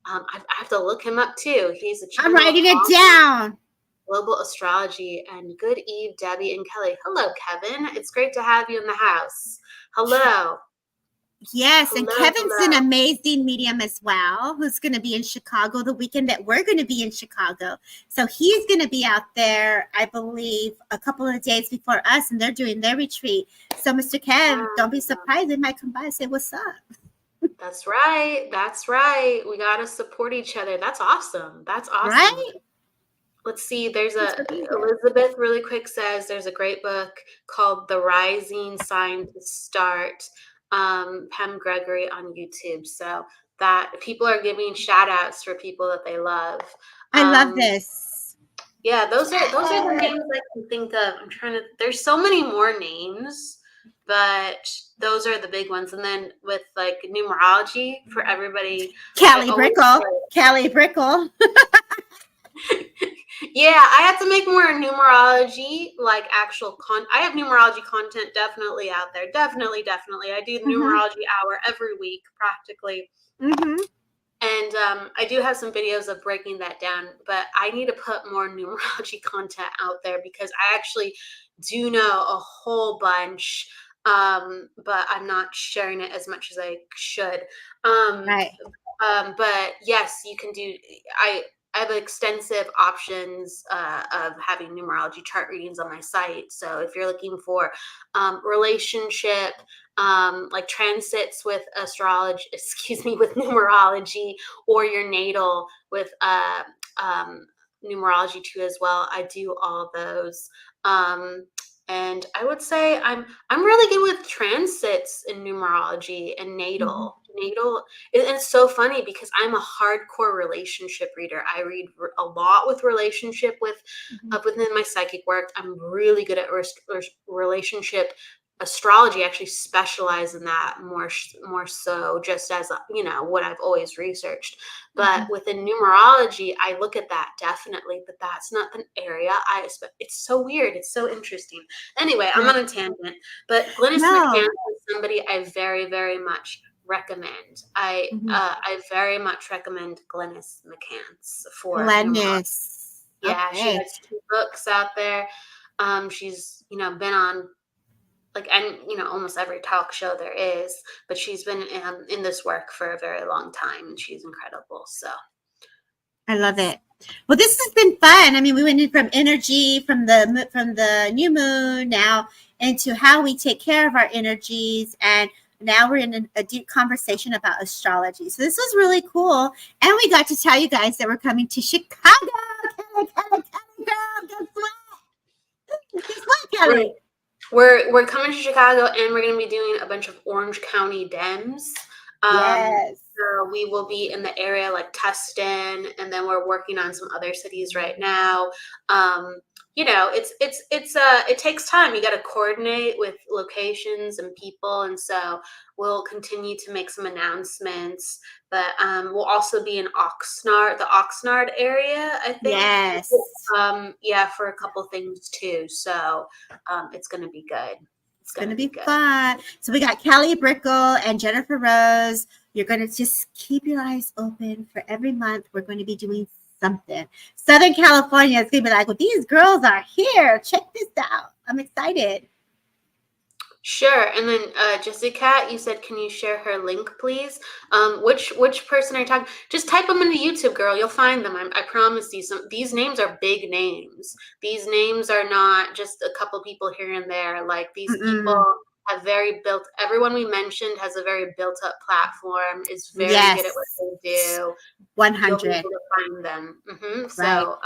I have to look him up too. He's a I'm channel of writing it Hogarth down. Global Astrology. And good eve, Debbie and Kelly. Hello, Kevin. It's great to have you in the house. Hello. Yes, and Kevin's an Hello. amazing medium as well, who's going to be in Chicago the weekend that we're going to be in Chicago. So he's going to be out there, I believe, a couple of days before us, and they're doing their retreat. So, Mr. Kev, don't be surprised. They might come by and say, what's up? That's right. That's right. We got to support each other. That's awesome. That's awesome. Right? Let's see. There's Elizabeth really quick says there's a great book called The Rising Sign to Start. Pam Gregory on YouTube. So that people are giving shout outs for people that they love. I love this. Yeah, those are the names I can think of. I'm trying to, there's so many more names, but those are the big ones. And then with like numerology for everybody. Callie Brickle. Yeah, I have to make more numerology, like actual I have numerology content definitely out there. Definitely. I do the numerology hour every week, practically. And I do have some videos of breaking that down, but I need to put more numerology content out there because I actually do know a whole bunch, but I'm not sharing it as much as I should. Right. But yes, you can do. I have extensive options of having numerology chart readings on my site. So if you're looking for relationship, like transits with astrology, with numerology, or your natal with numerology too as well, I do all those. And I would say I'm really good with transits in numerology and natal. Natal, and it's so funny because I'm a hardcore relationship reader. I read a lot with relationship within my psychic work. I'm really good at relationship astrology. I actually specialize in that more so, just as what I've always researched. But within numerology, I look at that definitely, but that's not an area I expect. It's so weird. It's so interesting. Anyway, I'm on a tangent, but Glynis McCants is somebody I very, very much recommend. I very much recommend Glynis McCants for Glynis. Yeah, she has 2 books out there. She's been on almost every talk show there is, but she's been in this work for a very long time, and she's incredible. So I love it. Well, this has been fun. I mean, we went in from energy from the new moon now into how we take care of our energies, and now we're in a deep conversation about astrology. So this was really cool, and we got to tell you guys that we're coming to Chicago. Kelly, girl, guess what, Kelly? We're coming to Chicago, and we're going to be doing a bunch of Orange County Dems. Yes. So we will be in the area like Tustin, and then we're working on some other cities right now. It takes time. You got to coordinate with locations and people, and so we'll continue to make some announcements. But we'll also be in Oxnard, the Oxnard area, I think. Yes. For a couple things too. So it's going to be good. It's going to be fun. So we got Callie Brickle and Jennifer Rose. You're going to just keep your eyes open for every month. We're going to be doing something. Southern California is going to be like, well, these girls are here. Check this out. I'm excited. Sure. And then Jessica, you said, can you share her link, please? Which person are you talking? Just type them into YouTube, girl. You'll find them. I promise you. These names are big names. These names are not just a couple people here and there. Like these people have everyone we mentioned has a very built up platform, is very good at what they do. 100. You'll be able to find them. Right. So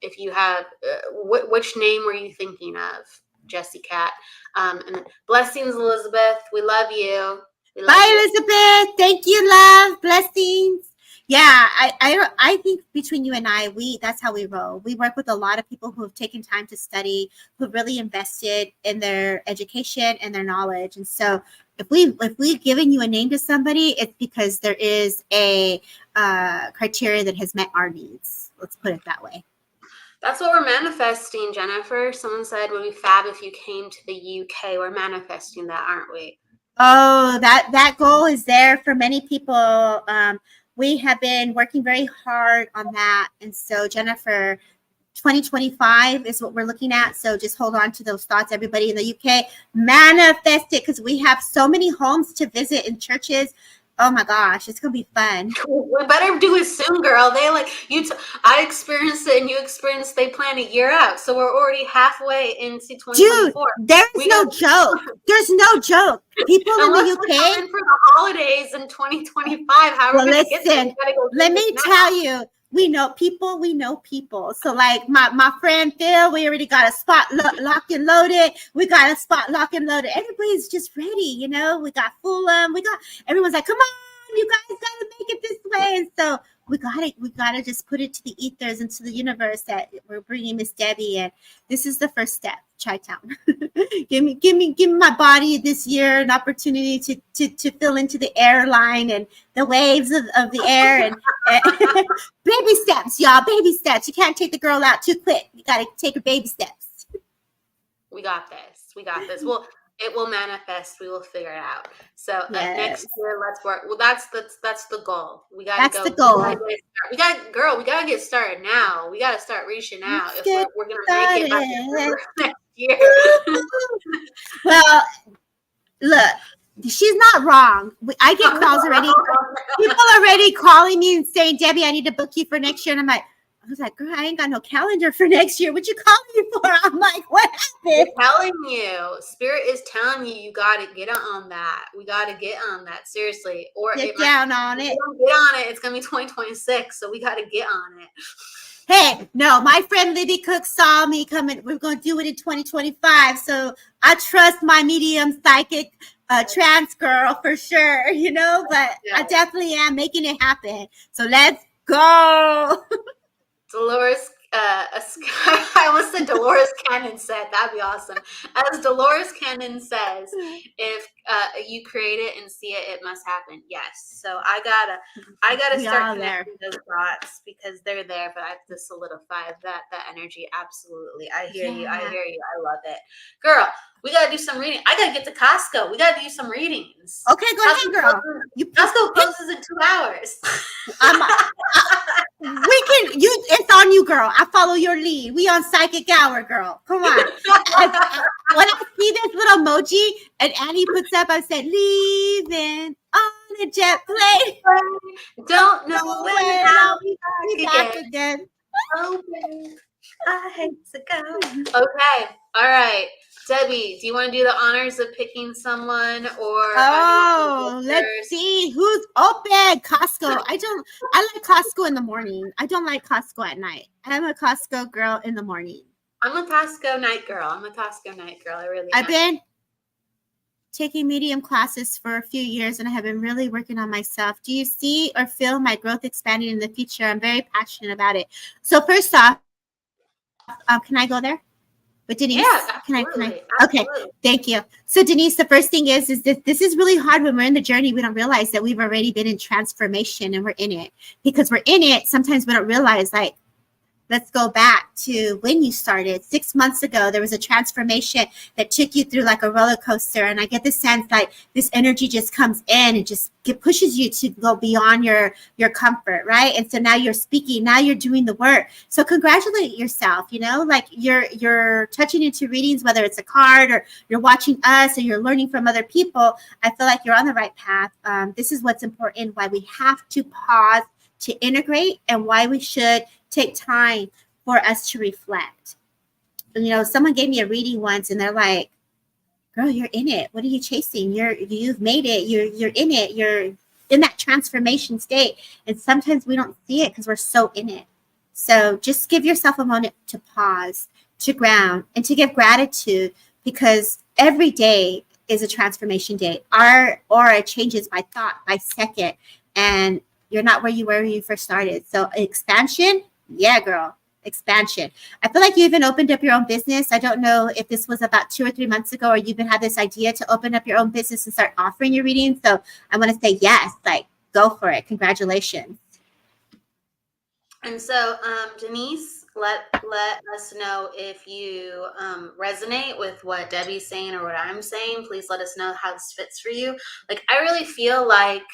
if you have, which name were you thinking of? Jessie Cat. And blessings, Elizabeth. We love you. Bye, Elizabeth. Thank you, love. Blessings. Yeah, I think between you and I, that's how we roll. We work with a lot of people who have taken time to study, who've really invested in their education and their knowledge. And so if we've given you a name to somebody, it's because there is a criteria that has met our needs. Let's put it that way. That's what we're manifesting, Jennifer. Someone said, would be fab if you came to the UK. We're manifesting that, aren't we? Oh, that goal is there for many people. We have been working very hard on that. And so, Jennifer, 2025 is what we're looking at. So just hold on to those thoughts, everybody in the UK. Manifest it, because we have so many homes to visit and churches. Oh my gosh, it's gonna be fun. We better do it soon, girl. They like you. I experienced it, and you experienced. They plan a year out, so we're already halfway into 2024. Dude, there's no joke. There's no joke. People in the UK for the holidays in 2025. How are we gonna get there? Let me tell you. We know people. So like my friend Phil, we already got a spot locked and loaded. We got a spot locked and loaded. Everybody's just ready, you know. We got Fulham. Everyone's like, come on, you guys gotta make it this way. And so we gotta just put it to the ethers and to the universe that we're bringing Miss Debbie, and this is the first step. Chi-Town. give me my body this year an opportunity to fill into the airline and the waves of the air and baby steps, y'all. Baby steps. You can't take the girl out too quick. You gotta take her baby steps. We got this. Well, it will manifest. We will figure it out. So next year, let's work. Well, that's the goal. We got. That's the goal. We gotta get started now. We gotta start reaching out if we're gonna make it back next year. Well, look, she's not wrong. I get calls already. People already calling me and saying, Debbie, I need to book you for next year. And I was like, girl, I ain't got no calendar for next year. What you calling me for? I'm like, what happened? I'm telling you, Spirit is telling you, you got to get on that. We got to get on that, seriously. Or get down on it. Get on it. It's going to be 2026, so we got to get on it. Hey, no, my friend Libby Cook saw me coming. We're going to do it in 2025. So I trust my medium psychic trans girl for sure, you know, but I definitely am making it happen. So let's go. Dolores, I almost said Dolores Cannon said, that'd be awesome. As Dolores Cannon says, if you create it and see it, it must happen. Yes. So I gotta start connecting those dots because they're there, but I have to solidify that energy. Absolutely. I hear you. I love it. Girl, we gotta do some reading. I gotta get to Costco. We gotta do some readings. Okay, go ahead, girl. Costco closes in 2 hours. It's on you, girl. I follow your lead. We on psychic hour, girl. Come on. When I see this little emoji and Annie puts up, I said, leaving on a jet plane. Don't know when I'll be back again. Oh, I hate to go. Okay. All right. Debbie, do you want to do the honors of picking someone or? Let's see who's open. Costco. I like Costco in the morning. I don't like Costco at night. I'm a Costco girl in the morning. I'm a Costco night girl. I really am. I've been taking medium classes for a few years and I have been really working on myself. Do you see or feel my growth expanding in the future? I'm very passionate about it. So first off, can I go there? But Denise, yeah, can I? Okay, thank you. So Denise, the first thing is that this is really hard when we're in the journey. We don't realize that we've already been in transformation and we're in it. Because we're in it, sometimes we don't realize, like, let's go back to when you started 6 months ago. There was a transformation that took you through like a roller coaster. And I get the sense like this energy just comes in and just pushes you to go beyond your comfort, right? And so now you're speaking, now you're doing the work. So congratulate yourself, you know, like you're touching into readings, whether it's a card or you're watching us or you're learning from other people. I feel like you're on the right path. This is what's important, why we have to pause to integrate and why we should take time for us to reflect. You know, someone gave me a reading once and they're like, girl, you're in it. What are you chasing? You've made it. You're in it. You're in that transformation state. And sometimes we don't see it because we're so in it. So just give yourself a moment to pause, to ground, and to give gratitude because every day is a transformation day. Our aura changes by thought, by second. And you're not where you were when you first started. So expansion, yeah, girl, expansion. I feel like you even opened up your own business. I don't know if this was about 2 or 3 months ago or you've had this idea to open up your own business and start offering your readings. So I want to say yes, like go for it. Congratulations. And so, Denise, let us know if you resonate with what Debbie's saying or what I'm saying. Please let us know how this fits for you. Like, I really feel like,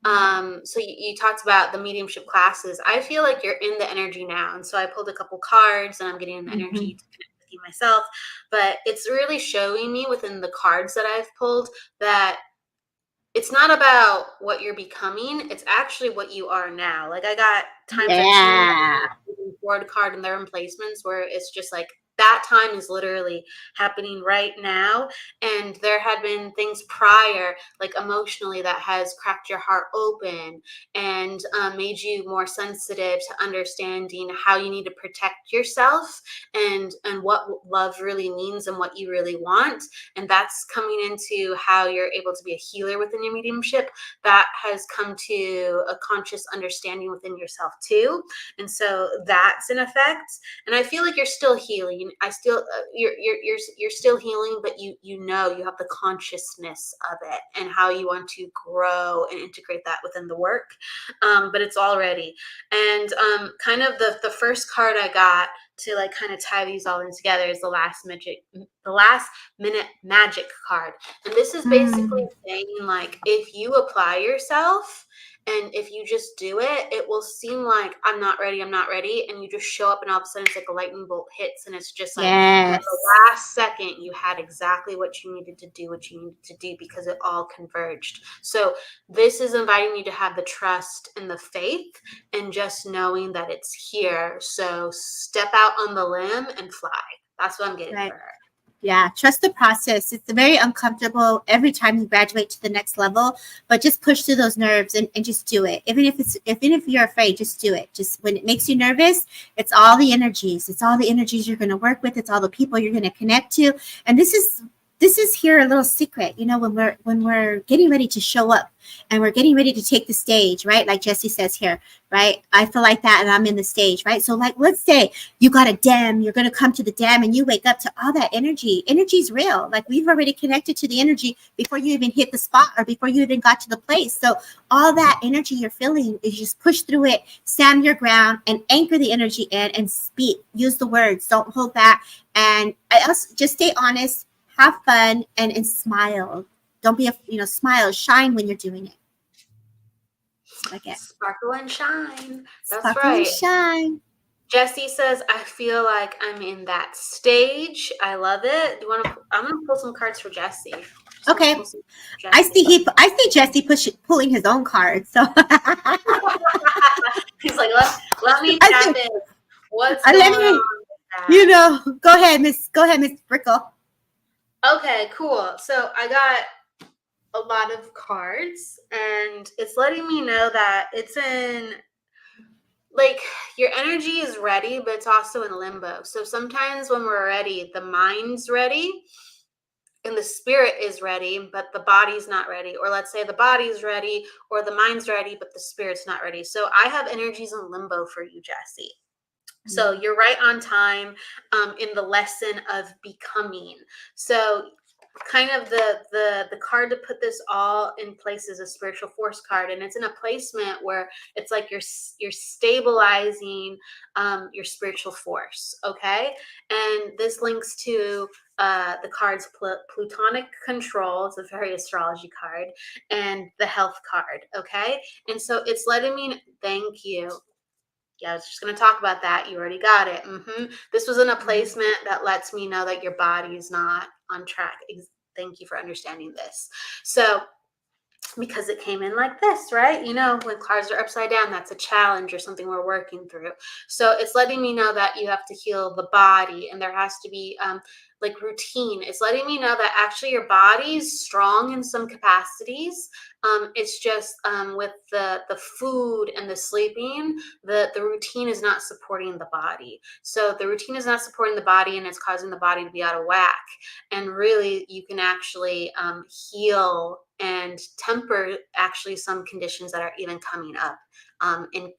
so you talked about the mediumship classes. I feel like you're in the energy now. And so I pulled a couple cards and I'm getting an Mhm. energy to connect with you myself. But it's really showing me within the cards that I've pulled that it's not about what you're becoming, it's actually what you are now. Like, I got times I've seen Yeah. forward card and their emplacements where it's just like that time is literally happening right now, and there had been things prior, like emotionally, that has cracked your heart open and made you more sensitive to understanding how you need to protect yourself and what love really means and what you really want. And that's coming into how you're able to be a healer within your mediumship. That has come to a conscious understanding within yourself too. And so that's in effect. And I feel like you're still healing. I still you're still healing, but you know you have the consciousness of it and how you want to grow and integrate that within the work. But it's already. And kind of the first card I got to like kind of tie these all in together is the last minute magic card. And this is basically Mm. saying, like, if you apply yourself and if you just do it, it will seem like I'm not ready, and you just show up and all of a sudden it's like a lightning bolt hits, and it's just like at Yes. the last second you had exactly what you needed to do, because it all converged. So this is inviting you to have the trust and the faith and just knowing that it's here. So step out on the limb and fly. That's what I'm getting Right. for her. Yeah, trust the process. It's very uncomfortable every time you graduate to the next level, but just push through those nerves and just do it. Even if you're afraid, just do it. Just when it makes you nervous, it's all the energies. It's all the energies you're going to work with. It's all the people you're going to connect to. And this is here a little secret, when we're getting ready to show up and we're getting ready to take the stage, right? Like Jesse says here, right? I feel like that and I'm in the stage, right? So like, let's say you got a dam, you're going to come to the dam and you wake up to all that energy. Energy's real. Like we've already connected to the energy before you even hit the spot or before you even got to the place. So all that energy you're feeling is just push through it, stand your ground and anchor the energy in and speak. Use the words. Don't hold back. And I also just stay honest, have fun and smile. Don't be smile, shine when you're doing it. That's what I get. Sparkle and shine. That's Sparkle and right. shine. Jesse says, I feel like I'm in that stage. I love it. I'm gonna pull some cards for Jesse. Okay. I see Jesse pulling his own card. So He's like, let me I tap see, in. What's let going me, on with that? go ahead, Miss Brickle. Okay, cool. So I got a lot of cards, and it's letting me know that it's in, like, your energy is ready, but it's also in limbo. So sometimes when we're ready, the mind's ready and the spirit is ready, but the body's not ready. Or let's say the body's ready or the mind's ready, but the spirit's not ready. So I have energies in limbo for you, Jesse. So you're right on time in the lesson of becoming. So kind of the card to put this all in place is a spiritual force card, and it's in a placement where it's like you're stabilizing your spiritual force. Okay, and this links to the cards Plutonic control. It's a very astrology card, and the health card. Okay, and so it's letting me thank you. Yeah, I was just going to talk about that. You already got it. This was in a placement that lets me know that your body is not on track. Thank you for understanding this. So, because it came in like this, right? When cards are upside down, that's a challenge or something we're working through. So it's letting me know that you have to heal the body, and there has to be like routine. It's letting me know that actually your body's strong in some capacities. It's just with the food and the sleeping, the routine is not supporting the body. So the routine is not supporting the body, and it's causing the body to be out of whack. And really, you can actually heal and temper actually some conditions that are even coming up in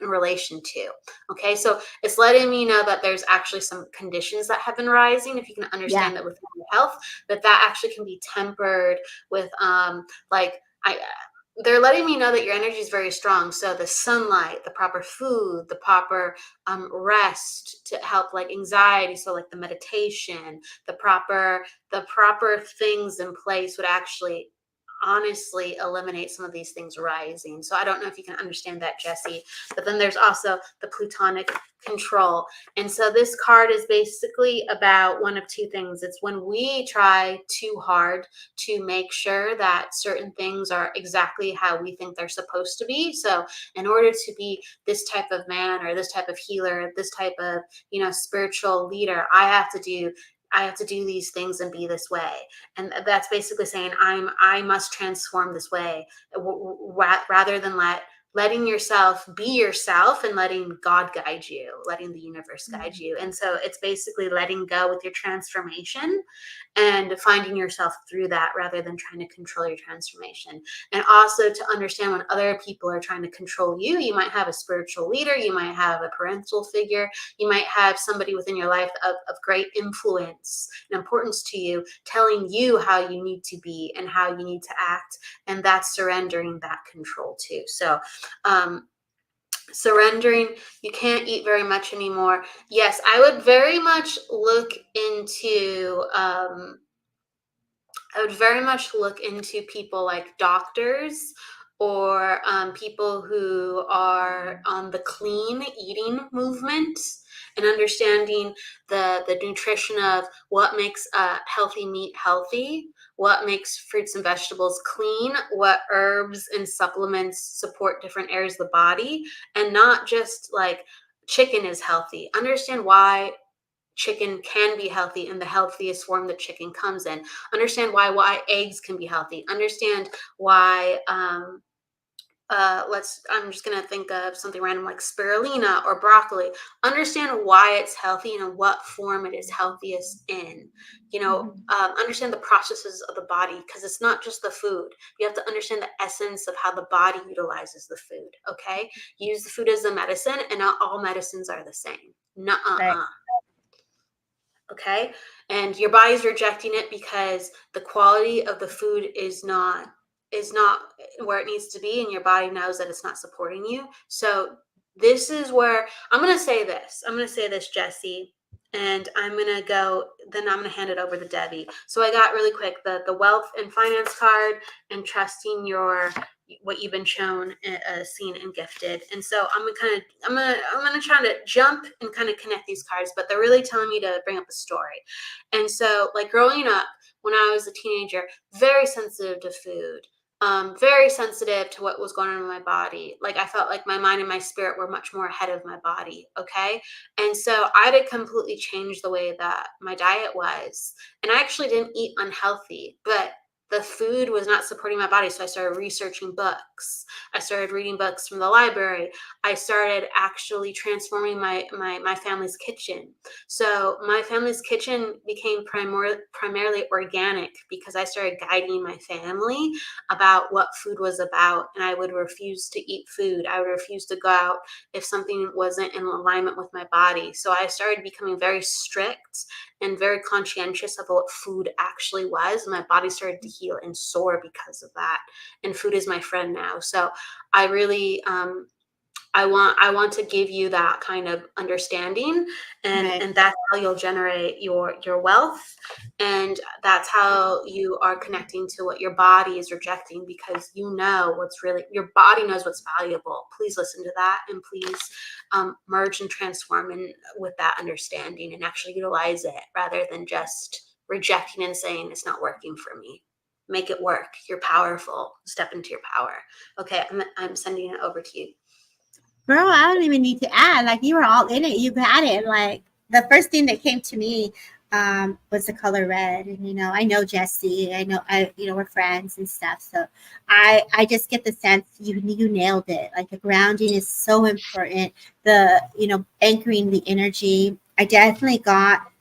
relation to. Okay, so it's letting me know that there's actually some conditions that have been rising. If you can Yeah. understand that with health, that actually can be tempered with like they're letting me know that your energy is very strong. So the sunlight, the proper food, the proper rest to help like anxiety. So like the meditation, the proper things in place would actually honestly eliminate some of these things rising. So I don't know if you can understand that, Jesse. But then there's also the Plutonic control. And so this card is basically about one of two things. It's when we try too hard to make sure that certain things are exactly how we think they're supposed to be. So in order to be this type of man or this type of healer, this type of, spiritual leader, I have to do these things and be this way. And that's basically saying I must transform this way, rather than letting yourself be yourself and letting God guide you, letting the universe guide you. And so it's basically letting go with your transformation and finding yourself through that rather than trying to control your transformation. And also to understand when other people are trying to control you, you might have a spiritual leader, you might have a parental figure, you might have somebody within your life of great influence and importance to you, telling you how you need to be and how you need to act. And that's surrendering that control too. So, surrendering, you can't eat very much anymore. Yes, I would very much look into people like doctors or people who are on the clean eating movement and understanding the nutrition of what makes healthy meat healthy, what makes fruits and vegetables clean, what herbs and supplements support different areas of the body, and not just like chicken is healthy. Understand why chicken can be healthy in the healthiest form that chicken comes in. Understand why eggs can be healthy. Understand why I'm just gonna think of something random like spirulina or broccoli. Understand why it's healthy and in what form it is healthiest in. Understand the processes of the body, because it's not just the food. You have to understand the essence of how the body utilizes the food. Okay, use the food as a medicine, and not all medicines are the same. Right. Nuh-uh. Okay, and your body's rejecting it because the quality of the food is not where it needs to be, and your body knows that it's not supporting you. So this is where I'm going to say this, Jesse, and I'm going to hand it over to Debbie. So I got really quick the wealth and finance card, and trusting what you've been shown, seen, and gifted. And so I'm gonna try to jump and kind of connect these cards, but they're really telling me to bring up a story. And so, like growing up, when I was a teenager, very sensitive to food, very sensitive to what was going on in my body. Like I felt like my mind and my spirit were much more ahead of my body. Okay, and so I had to completely change the way that my diet was, and I actually didn't eat unhealthy, but the food was not supporting my body. So I started researching books. I started reading books from the library. I started actually transforming my family's kitchen. So my family's kitchen became primarily organic because I started guiding my family about what food was about. And I would refuse to eat food. I would refuse to go out if something wasn't in alignment with my body. So I started becoming very strict and very conscientious of what food actually was. And my body started to heal and soar because of that. And food is my friend now. So I really, I want to give you that kind of understanding, and Right. and that's how you'll generate your wealth, and that's how you are connecting to what your body is rejecting, because your body knows what's valuable. Please listen to that, and please merge and transform with that understanding and actually utilize it rather than just rejecting and saying it's not working for me. Make it work. You're powerful. Step into your power. Okay, I'm sending it over to you. Girl, I don't even need to add. Like, you were all in it. You got it. Like, the first thing that came to me was the color red. And, I know Jesse. We're friends and stuff. So I just get the sense you nailed it. Like, the grounding is so important. Anchoring the energy. I definitely got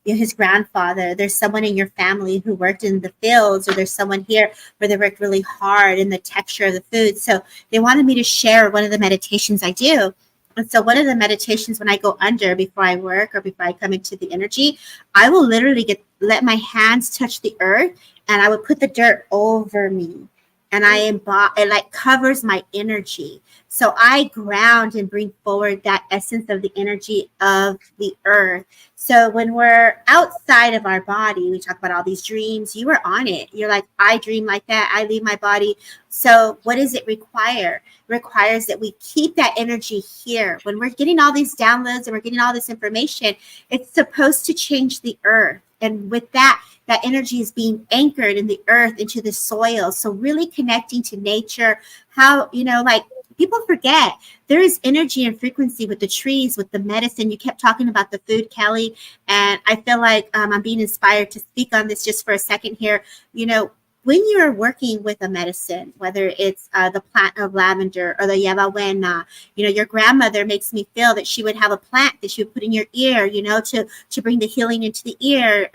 his grandfather. There's someone in your family who worked in the fields, or there's someone here where they worked really hard in the texture of the food. So they wanted me to share one of the meditations I do. And so one of the meditations, when I go under before I work or before I come into the energy, I will literally let my hands touch the earth, and I would put the dirt over me. and I it like covers my energy. So I ground and bring forward that essence of the energy of the earth. So when we're outside of our body, we talk about all these dreams. You were on it. You're like, I dream like that. I leave my body. So what does it require? It requires that we keep that energy here. When we're getting all these downloads and we're getting all this information, it's supposed to change the earth. And with that, that energy is being anchored in the earth, into the soil. So really connecting to nature, how, like people forget there is energy and frequency with the trees, with the medicine. You kept talking about the food, Kelly. And I feel like I'm being inspired to speak on this just for a second here. When you're working with a medicine, whether it's the plant of lavender or the yababuena, your grandmother makes me feel that she would have a plant that she would put in your ear, to bring the healing into the ear,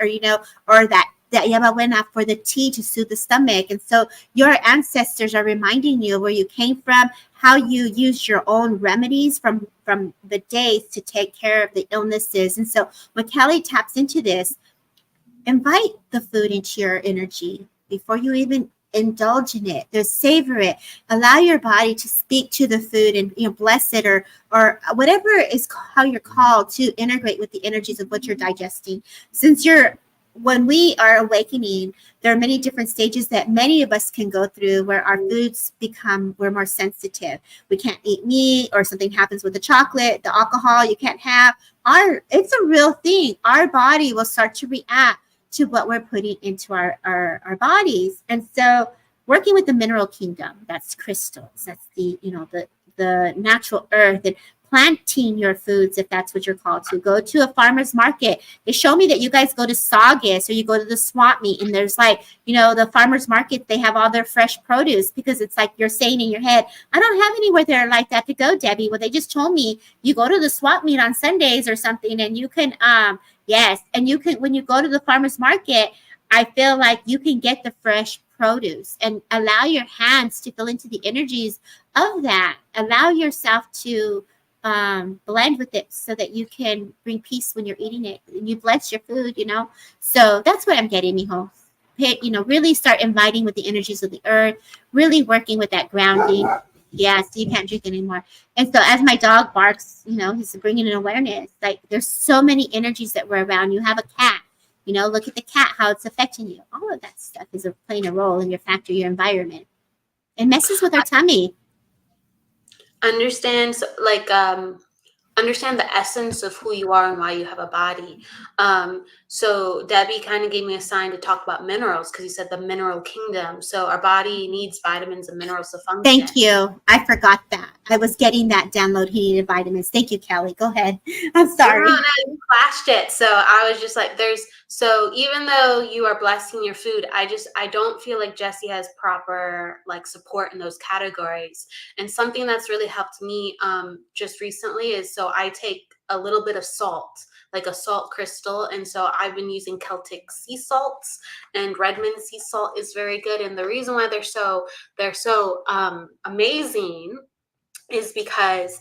or that yababuena for the tea to soothe the stomach. And so your ancestors are reminding you where you came from, how you used your own remedies from the days to take care of the illnesses. And so when Kelly taps into this, invite the food into your energy before you even indulge in it. Just savor it. Allow your body to speak to the food and bless it, or whatever is how you're called to integrate with the energies of what you're digesting. When we are awakening, there are many different stages that many of us can go through where our foods we're more sensitive. We can't eat meat, or something happens with the chocolate, the alcohol you can't have. It's a real thing. Our body will start to react to what we're putting into our bodies. And so working with the mineral kingdom, that's crystals, that's the natural earth, and planting your foods, if that's what you're called to. Go to a farmer's market. They show me that you guys go to Saugus, or you go to the swamp meet, and there's the farmer's market, they have all their fresh produce, because it's like you're saying in your head, I don't have anywhere there like that to go, Debbie. Well, they just told me you go to the swamp meet on Sundays or something, and you can yes, and you can, when you go to the farmer's market, I feel like you can get the fresh produce, and allow your hands to feel into the energies of that. Allow yourself to blend with it so that you can bring peace when you're eating it, and you bless your food, So that's what I'm getting, mijo. Really start inviting with the energies of the earth, really working with that grounding. Yeah, so you can't drink anymore. And so as my dog barks, he's bringing an awareness. Like, there's so many energies that were around. You have a cat, look at the cat, how it's affecting you. All of that stuff is playing a role in your factor, your environment. It messes with our tummy. Understand the essence of who you are and why you have a body. So Debbie kind of gave me a sign to talk about minerals, because you said the mineral kingdom. So our body needs vitamins and minerals to function. Thank you. I forgot that. I was getting that download. He needed vitamins. Thank you, Kelly. Go ahead. I'm sorry. No, you flashed it. So I was just like, so even though you are blessing your food, I don't feel like Jessie has proper support in those categories. And something that's really helped me just recently is, so I take a little bit of salt, like a salt crystal. And so I've been using Celtic sea salts, and Redmond sea salt is very good. And the reason why they're so amazing is because,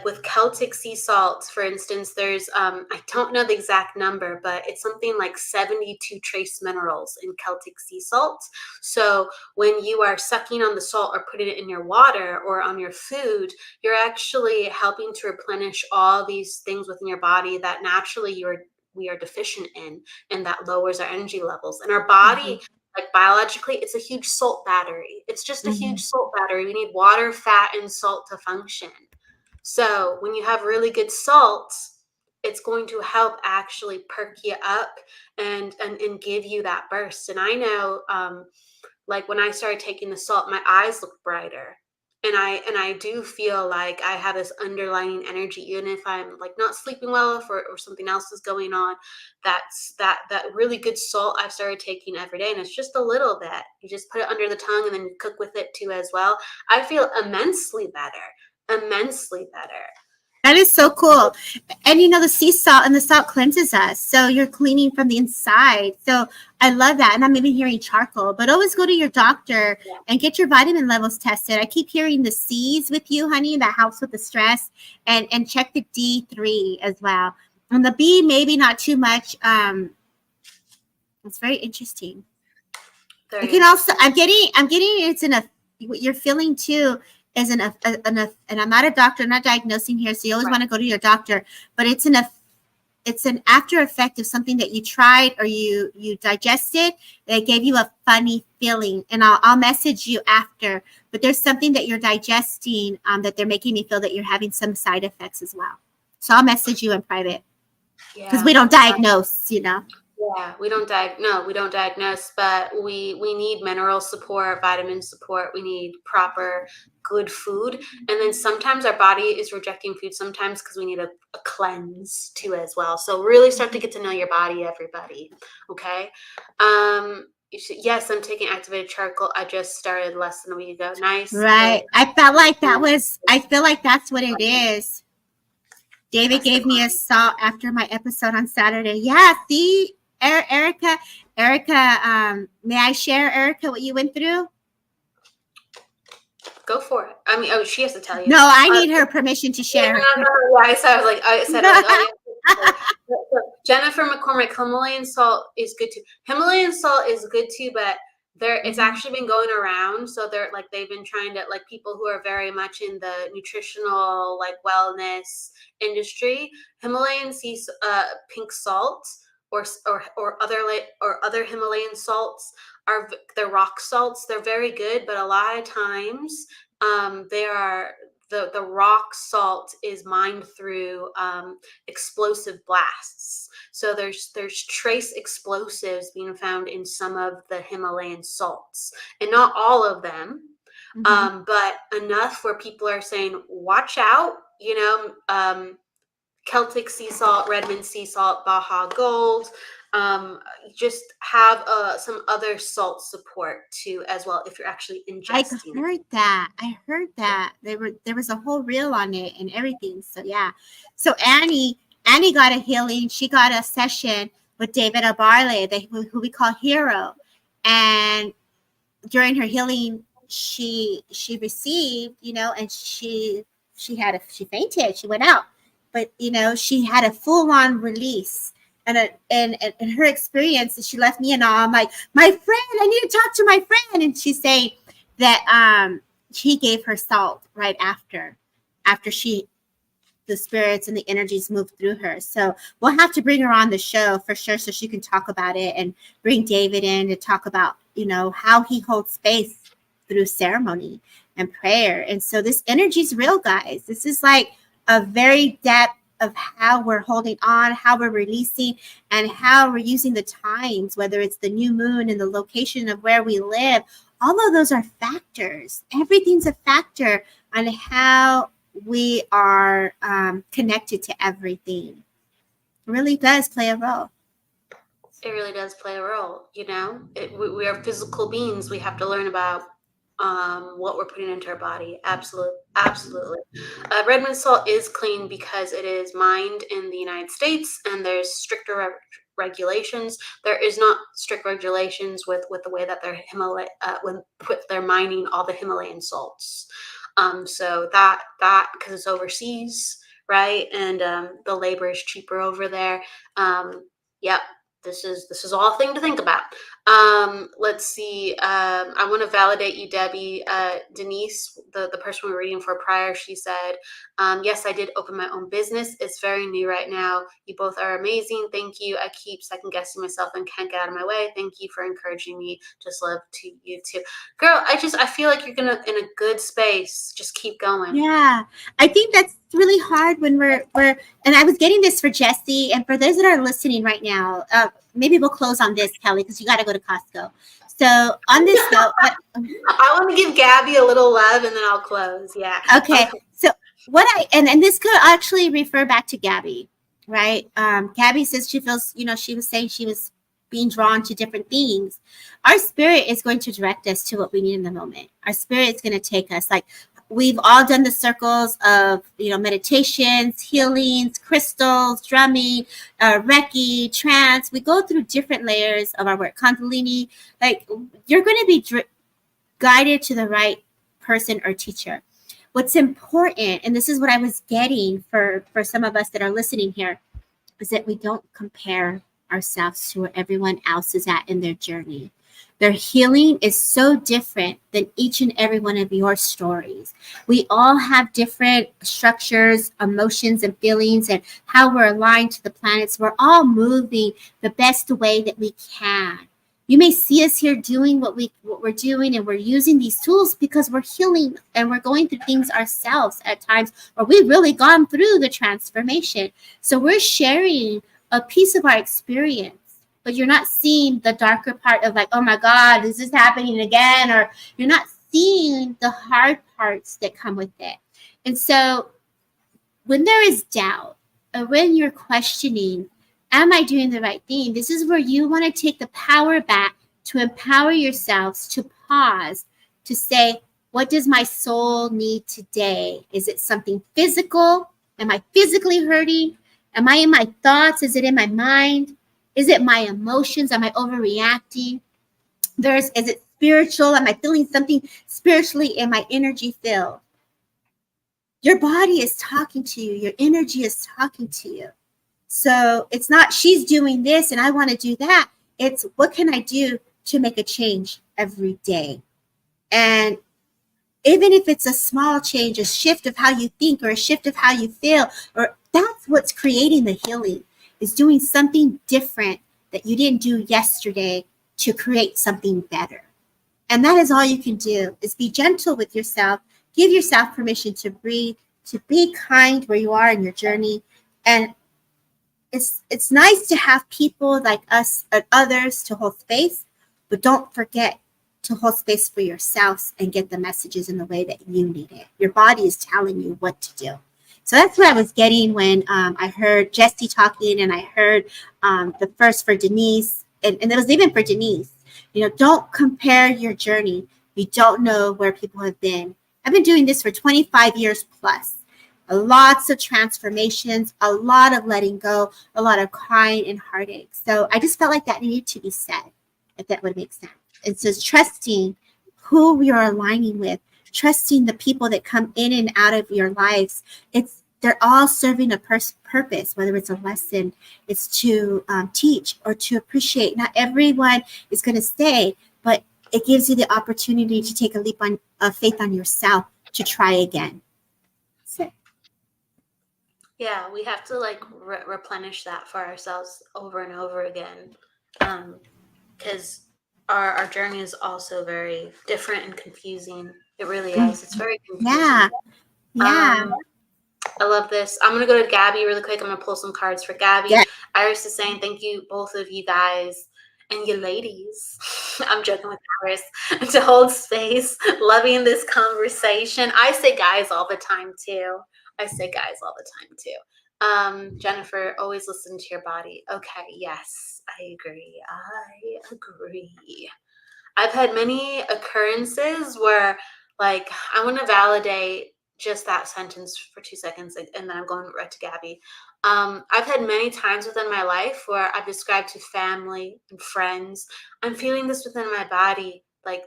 with Celtic sea salts, for instance, there's I don't know the exact number, but it's something like 72 trace minerals in Celtic sea salts. So when you are sucking on the salt or putting it in your water or on your food, you're actually helping to replenish all these things within your body that naturally we are deficient in, and that lowers our energy levels. And our body, biologically, it's a huge salt battery. It's just a huge salt battery. We need water, fat, and salt to function. So when you have really good salts, it's going to help actually perk you up and give you that burst. And I know, when I started taking the salt, my eyes look brighter. And I do feel like I have this underlying energy, even if I'm not sleeping well, or something else is going on. That's that really good salt I've started taking every day. And it's just a little bit. You just put it under the tongue, and then you cook with it too as well. I feel immensely better. That is so cool. And the sea salt and the salt cleanses us. So you're cleaning from the inside. So I love that. And I'm even hearing charcoal, but always go to your doctor and get your vitamin levels tested. I keep hearing the C's with you, honey, that helps with the stress, and check the D3 as well. And the B, maybe not too much. It's very interesting. You can also, I'm getting it's in a what you're feeling too is and I'm not a doctor, I'm not diagnosing here, so you always want to go to your doctor, but it's an after effect of something that you tried or you digested that gave you a funny feeling. And I'll message you after, but there's something that you're digesting that they're making me feel that you're having some side effects as well. So I'll message you in private because we don't diagnose, Yeah, we don't diagnose, but we need mineral support, vitamin support. We need proper good food. And then sometimes our body is rejecting food sometimes because we need a cleanse too as well. So really start to get to know your body, everybody. Okay. Yes, I'm taking activated charcoal. I just started less than a week ago. Nice. Right. I feel like that's what it is. David gave me a salt after my episode on Saturday. Yeah, see, Erica, may I share, Erica, what you went through? Go for it. I mean, she has to tell you. No, I need her permission to share. I said, Jennifer McCormick, Himalayan salt is good too. Himalayan salt is good too, but it's actually been going around. So they've been trying to, like, people who are very much in the nutritional, like, wellness industry, Himalayan pink salt or other Himalayan salts they're rock salts. They're very good, but a lot of times they are the rock salt is mined through explosive blasts. So there's trace explosives being found in some of the Himalayan salts, and not all of them, but enough where people are saying, watch out, Celtic sea salt, Redmond sea salt, Baja Gold. Just have some other salt support too as well if you're actually ingesting. I heard that there was a whole reel on it and everything. So yeah. So Annie got a healing. She got a session with David Abarle, who we call Hero, and during her healing, she received, and she fainted. She went out, but she had a full on release. And in her experience, she left me and I'm like, my friend, I need to talk to my friend. And she's saying that he gave her salt right after the spirits and the energies moved through her. So we'll have to bring her on the show for sure so she can talk about it, and bring David in to talk about, how he holds space through ceremony and prayer. And so this energy is real, guys. This is like a very depth of how we're holding on, how we're releasing, and how we're using the times, whether it's the new moon and the location of where we live. All of those are factors. Everything's a factor on how we are connected to everything. It really does play a role. It really does play a role. We are physical beings. We have to learn about what we're putting into our body. Absolutely. Redmond salt is clean because it is mined in the United States, and there's stricter regulations. There is not strict regulations with the way that they're when they're mining all the Himalayan salts. So that because it's overseas, right? And the labor is cheaper over there. Yep. This is all a thing to think about. Let's see. I want to validate you, Debbie. Denise, the person we were reading for prior, she said, yes, I did open my own business. It's very new right now. You both are amazing. Thank you. I keep second guessing myself and can't get out of my way. Thank you for encouraging me. Just love to you too. Girl, I feel like you're in a good space. Just keep going. Yeah. I think that's really hard when we're and I was getting this for Jesse, and for those that are listening right now, maybe we'll close on this, Kelly, because you got to go to Costco. So on this note, I want to give Gabby a little love, and then I'll close. Yeah. Okay. So what and this could actually refer back to Gabby, right? Gabby says she feels, she was saying she was being drawn to different things. Our spirit is going to direct us to what we need in the moment. Our spirit is going to take us, like, we've all done the circles of, meditations, healings, crystals, drumming, Reiki, trance. We go through different layers of our work. Kundalini, like, you're going to be guided to the right person or teacher. What's important, and this is what I was getting for some of us that are listening here, is that we don't compare ourselves to where everyone else is at in their journey. Their healing is so different than each and every one of your stories. We all have different structures, emotions, and feelings, and how we're aligned to the planets. We're all moving the best way that we can. You may see us here doing what we're doing, and we're using these tools because we're healing and we're going through things ourselves at times, or we've really gone through the transformation. So we're sharing a piece of our experience, but you're not seeing the darker part of like, oh my God, is this happening again? Or you're not seeing the hard parts that come with it. And so when there is doubt, or when you're questioning, am I doing the right thing? This is where you want to take the power back to empower yourselves to pause, to say, what does my soul need today? Is it something physical? Am I physically hurting? Am I in my thoughts? Is it in my mind? Is it my emotions? Am I overreacting? Is it spiritual? Am I feeling something spiritually in my energy field? Your body is talking to you. Your energy is talking to you. So it's not she's doing this and I want to do that. It's what can I do to make a change every day? And even if it's a small change, a shift of how you think or a shift of how you feel, or that's what's creating the healing, is doing something different that you didn't do yesterday to create something better. And that is all you can do, is be gentle with yourself, give yourself permission to breathe, to be kind where you are in your journey. And it's nice to have people like us and others to hold space, but don't forget to hold space for yourselves and get the messages in the way that you need it. Your body is telling you what to do. So that's what I was getting when I heard Jesse talking, and I heard the first for Denise, and it was even for Denise. Don't compare your journey. You don't know where people have been. I've been doing this for 25 years plus. Lots of transformations, a lot of letting go, a lot of crying and heartache. So I just felt like that needed to be said, if that would make sense. It's just trusting who we are aligning with, trusting the people that come in and out of your lives. They're all serving a purpose, whether it's a lesson, it's to teach or to appreciate. Not everyone is going to stay, but it gives you the opportunity to take a leap of faith on yourself to try again. So. Yeah, we have to replenish that for ourselves over and over again, because our journey is also very different and confusing. It really is. It's very confusing. Yeah. I love this. I'm gonna go to Gabby really quick. I'm gonna pull some cards for Gabby. Yeah. Iris is saying thank you, both of you guys and you ladies. I'm joking with Iris, to hold space, loving this conversation. I say guys all the time too. Jennifer, always listen to your body. Okay, yes, I agree. I've had many occurrences where, I want to validate just that sentence for 2 seconds, and then I'm going right to Gabby. I've had many times within my life where I've described to family and friends, I'm feeling this within my body.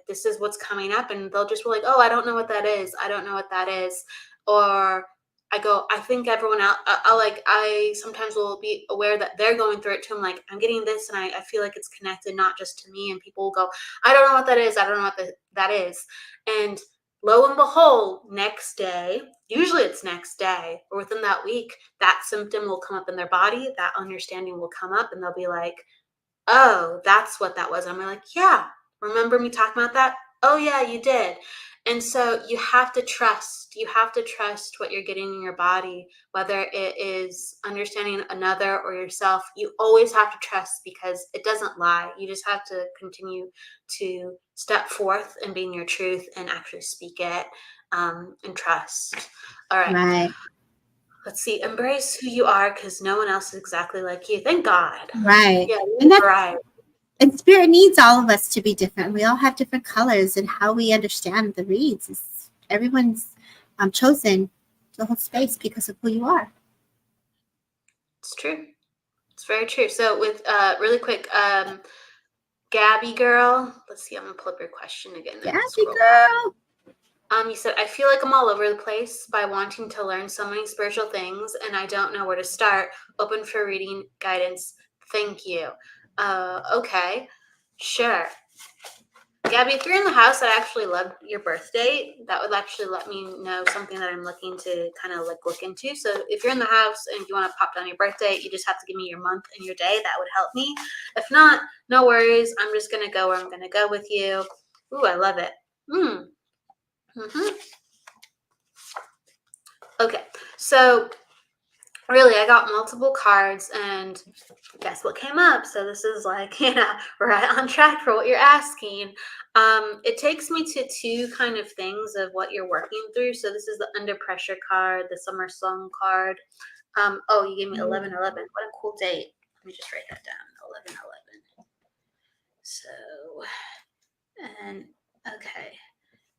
This is what's coming up. And they'll just be like, oh, I don't know what that is. Or I go, I think everyone else, I sometimes will be aware that they're going through it too. I'm like, I'm getting this, and I feel like it's connected, not just to me. And people will go, I don't know what that is. That is. And lo and behold, next day, usually it's next day or within that week, that symptom will come up in their body. That understanding will come up, and they'll be like, oh, that's what that was. And I'm like, yeah, remember me talking about that? Oh yeah, you did. And so you have to trust what you're getting in your body, whether it is understanding another or yourself. You always have to trust, because it doesn't lie. You just have to continue to step forth and being your truth and actually speak it, and trust. All right. Right. Let's see. Embrace who you are, because no one else is exactly like you. Thank God. Right. Yeah, And that's right. And spirit needs all of us to be different. We all have different colors, and how we understand the reads is everyone's chosen to hold space because of who you are. It's true. It's very true. So with really quick, Gabby girl, let's see, I'm gonna pull up your question again. Gabby girl. You said, I feel like I'm all over the place by wanting to learn so many spiritual things, and I don't know where to start. Open for reading guidance. Thank you. Okay, sure. Gabby, if you're in the house, I'd actually love your birth date. That would actually let me know something that I'm looking to kind of like look into. So if you're in the house and you want to pop down your birth date, you just have to give me your month and your day. That would help me. If not, no worries. I'm just going to go where I'm going to go with you. Ooh, I love it. Mm-hmm. Okay, so really, I got multiple cards, and guess what came up? So this is like, right on track for what you're asking. It takes me to two kind of things of what you're working through. So this is the under pressure card, the summer song card. Oh, you gave me 11/11. What a cool date. Let me just write that down. 11/11. So, and okay.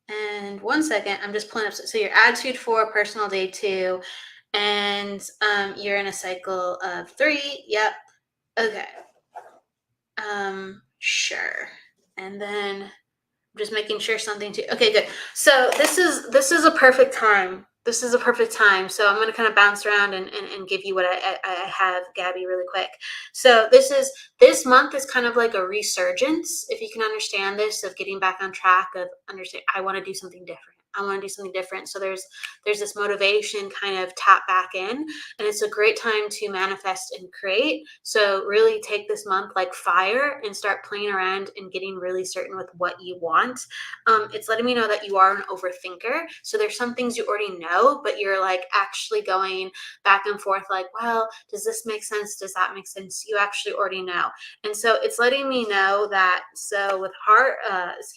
And 1 second, I'm just pulling up. So your attitude 4, personal day 2, and you're in a cycle of 3. Yep. Okay. Sure. And then I'm just making sure something too. Okay, good. So this is a perfect time. This is a perfect time. So I'm going to kind of bounce around and give you what I have, Gabby, really quick. So this month is kind of like a resurgence, if you can understand this, of getting back on track, of understand I want to do something different. I want to do something different. So there's this motivation kind of tap back in, and it's a great time to manifest and create. So really take this month like fire and start playing around and getting really certain with what you want. It's letting me know that you are an overthinker. So there's some things you already know, but you're like actually going back and forth like, well, does this make sense? Does that make sense? You actually already know. And so it's letting me know that, so with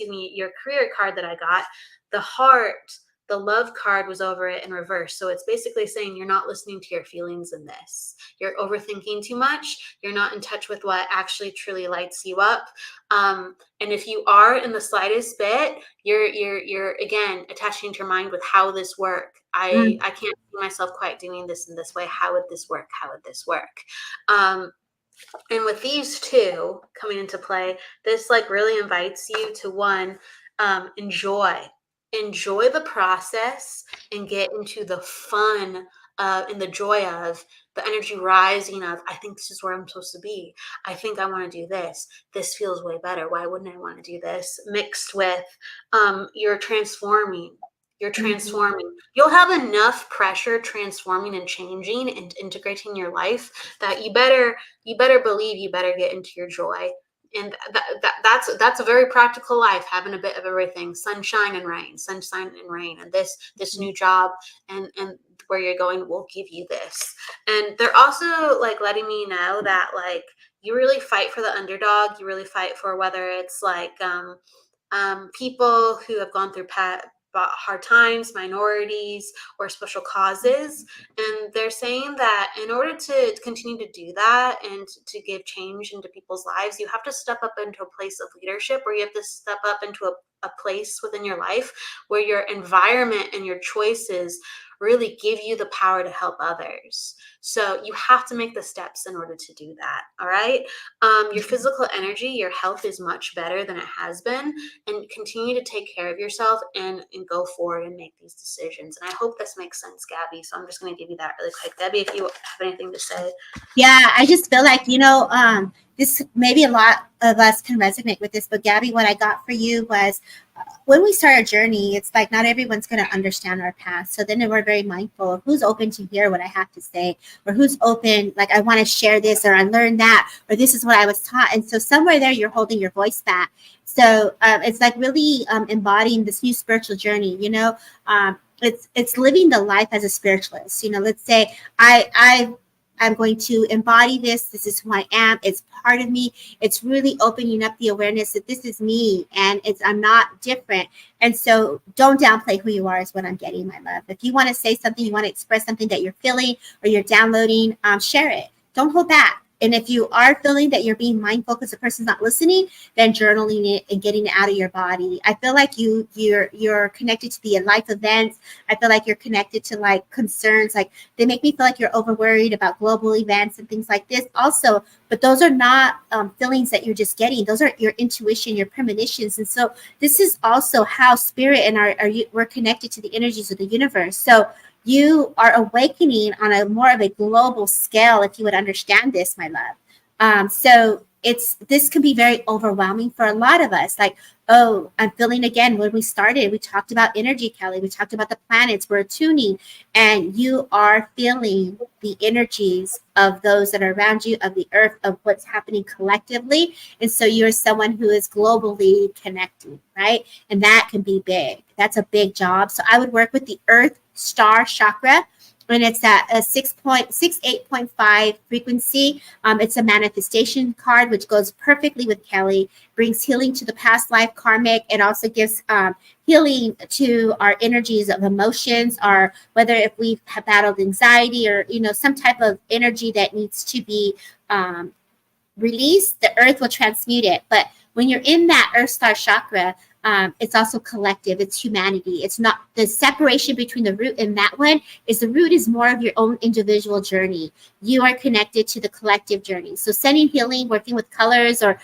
your career card that I got, the heart, the love card was over it in reverse. So it's basically saying you're not listening to your feelings in this. You're overthinking too much. You're not in touch with what actually truly lights you up. And if you are in the slightest bit, you're again attaching to your mind with how this work. I can't see myself quite doing this in this way. How would this work? How would this work? And with these two coming into play, this like really invites you to one, enjoy the process and get into the fun and the joy of the energy rising of, I think this is where I'm supposed to be. I think I want to do this. This feels way better. Why wouldn't I want to do this? Mixed with you're transforming. You're transforming. You'll have enough pressure transforming and changing and integrating your life that you better believe you better get into your joy. And that's a very practical life, having a bit of everything, sunshine and rain. And this new job and where you're going will give you this. And they're also like letting me know that like you really fight for the underdog. You really fight for, whether it's like people who have gone through hard times, minorities, or special causes. And they're saying that in order to continue to do that and to give change into people's lives, you have to step up into a place of leadership, or you have to step up into a place within your life where your environment and your choices really give you the power to help others. So you have to make the steps in order to do that. All right. Your physical energy, your health is much better than it has been, and continue to take care of yourself and go forward and make these decisions. And I hope this makes sense, Gabby. So I'm just going to give you that really quick. Debbie, if you have anything to say. Yeah, I just feel like, this maybe a lot of us can resonate with this, but Gabby, what I got for you was when we start a journey, it's like not everyone's going to understand our path. So then we're very mindful of who's open to hear what I have to say, or who's open, like I want to share this, or I learned that, or this is what I was taught. And so somewhere there, you're holding your voice back. So it's like really embodying this new spiritual journey, it's living the life as a spiritualist. Let's say I'm going to embody this. This is who I am. It's part of me. It's really opening up the awareness that this is me and I'm not different. And so don't downplay who you are is what I'm getting, my love. If you want to say something, you want to express something that you're feeling or you're downloading, share it. Don't hold back. And if you are feeling that you're being mindful because the person's not listening, then journaling it and getting it out of your body. I feel like you're connected to the life events. I feel like you're connected to like concerns. Like they make me feel like you're over worried about global events and things like this also. But those are not feelings that you're just getting. Those are your intuition, your premonitions. And so this is also how spirit and we're connected to the energies of the universe. So you are awakening on a more of a global scale, if you would understand this, my love. So this can be very overwhelming for a lot of us. Like, oh, I'm feeling again. When we started, we talked about energy, Kelly. We talked about the planets. We're tuning, and you are feeling the energies of those that are around you, of the earth, of what's happening collectively. And so you're someone who is globally connecting, right? And that can be big. That's a big job. So I would work with the Earth Star Chakra, and it's at a 6.68.5 frequency. It's a manifestation card, which goes perfectly with Kelly, brings healing to the past life karmic. It also gives healing to our energies of emotions, or whether if we have battled anxiety or, some type of energy that needs to be released, the earth will transmute it. But when you're in that Earth Star Chakra, it's also collective. It's humanity. It's not the separation between the root and that one is the root is more of your own individual journey. You are connected to the collective journey. So sending healing, working with colors, or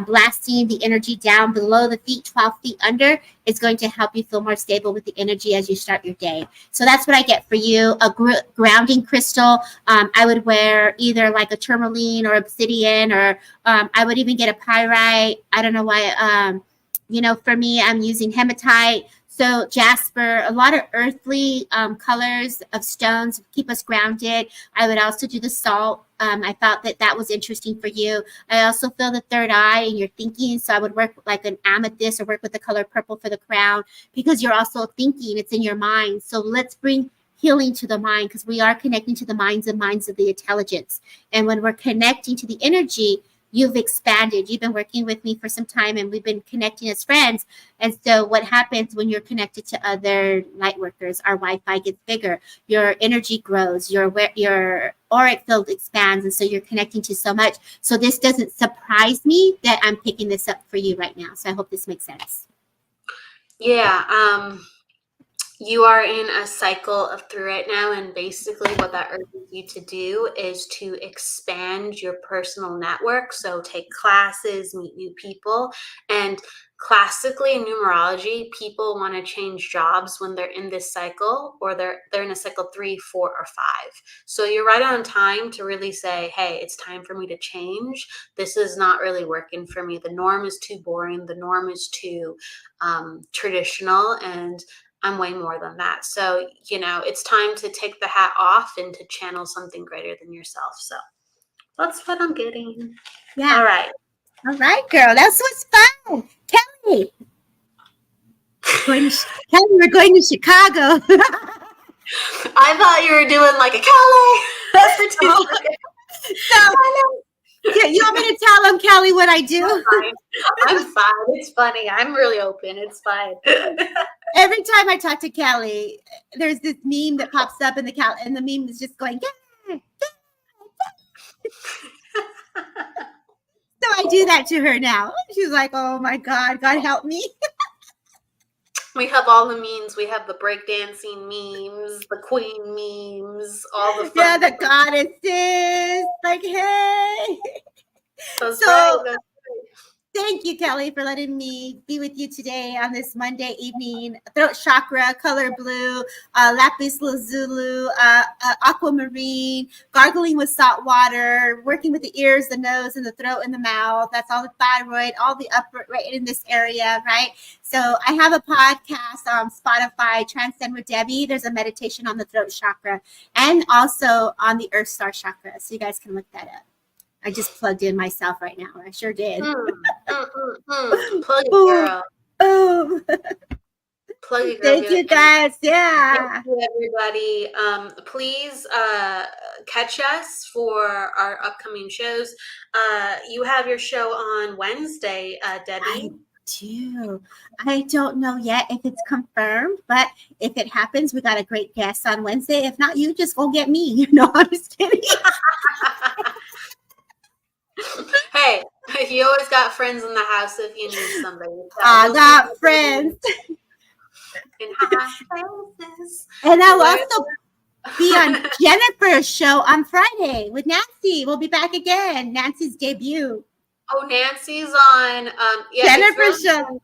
blasting the energy down below the feet, 12 feet under, is going to help you feel more stable with the energy as you start your day. So that's what I get for you. A grounding crystal. I would wear either like a tourmaline or obsidian, or I would even get a pyrite. I don't know why. For me, I'm using hematite. So jasper, a lot of earthly colors of stones keep us grounded. I would also do the salt. I thought that was interesting for you. I also feel the third eye in your thinking. So I would work with like an amethyst, or work with the color purple for the crown, because you're also thinking. It's in your mind. So let's bring healing to the mind, because we are connecting to the minds of the intelligence. And when we're connecting to the energy, you've expanded. You've been working with me for some time, and we've been connecting as friends. And so what happens when you're connected to other light workers, our Wi-Fi gets bigger, your energy grows, your auric field expands, and so you're connecting to so much. So this doesn't surprise me that I'm picking this up for you right now. So I hope this makes sense. Yeah. You are in a cycle of through right now, and basically what that urges you to do is to expand your personal network. So take classes, meet new people. And classically in numerology, people want to change jobs when they're in this cycle, or they're in a cycle 3, 4, or 5. So you're right on time to really say, hey, it's time for me to change. This is not really working for me. The norm is too boring. The norm is too traditional, and I'm way more than that. So, it's time to take the hat off and to channel something greater than yourself. So that's what I'm getting. Yeah. All right. All right, girl. That's what's fun. Kelly. Kelly, we're going to Chicago. I thought you were doing like a Kelly. For 2 seconds. So, you want me to tell them, Kelly, what I do? I'm fine. It's funny. I'm really open. It's fine. Every time I talk to Kelly, there's this meme that pops up, and the meme is just going, yeah. So I do that to her now. She's like, oh my God, God help me. We have all the memes. We have the breakdancing memes, the queen memes, all the fun. Yeah, the goddesses. Like, hey. That's So right. That's right. Thank you, Kelly, for letting me be with you today on this Monday evening. Throat chakra, color blue, lapis lazuli, aquamarine, gargling with salt water, working with the ears, the nose, and the throat and the mouth. That's all the thyroid, all the upper right in this area, right? So I have a podcast on Spotify, Transcend with Debbie. There's a meditation on the throat chakra, and also on the Earth Star chakra. So you guys can look that up. I just plugged in myself right now. I sure did. Plug it, girl. Oh. Plug it, girl. Thank you, guys. Yeah. Thank you, everybody. Please catch us for our upcoming shows. You have your show on Wednesday, Debbie. I don't know yet if it's confirmed, but if it happens, we got a great guest on Wednesday. If not, you just go get me. No, I'm just kidding. Hey, you always got friends in the house if you need somebody. I got friends. In high places. And I'll also be on Jennifer's show on Friday with Nancy. We'll be back again. Nancy's debut. Oh, Nancy's on Jennifer's really show.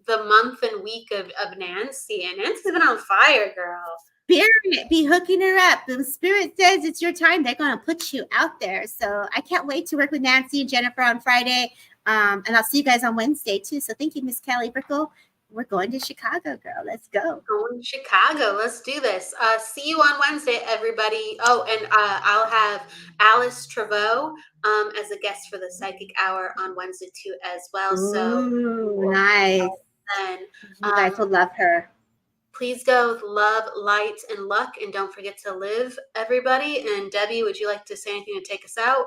The month and week of Nancy. And Nancy's been on fire, girl. Spirit be hooking her up. The Spirit says it's your time. They're going to put you out there. So I can't wait to work with Nancy and Jennifer on Friday. And I'll see you guys on Wednesday too. So thank you, Miss Kelly Brickle. We're going to Chicago, girl. Let's go. Going to Chicago. Let's do this. See you on Wednesday, everybody. Oh, and I'll have Alice Trevaux as a guest for the Psychic Hour on Wednesday too, as well. Ooh, nice. And you guys will love her. Please go with love, light, and luck, and don't forget to live, everybody. And Debbie, would you like to say anything to take us out?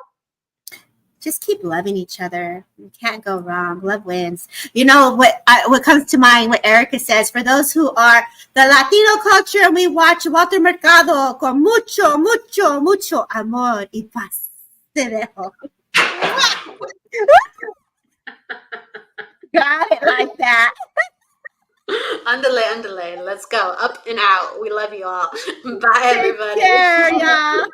Just keep loving each other. You can't go wrong. Love wins. You know what comes to mind, what Erica says, for those who are the Latino culture, and we watch Walter Mercado con mucho, mucho, mucho amor y paz. Te dejo. Got it like that. Underlay. Let's go. Up and out. We love you all. Bye, everybody. Take care, y'all.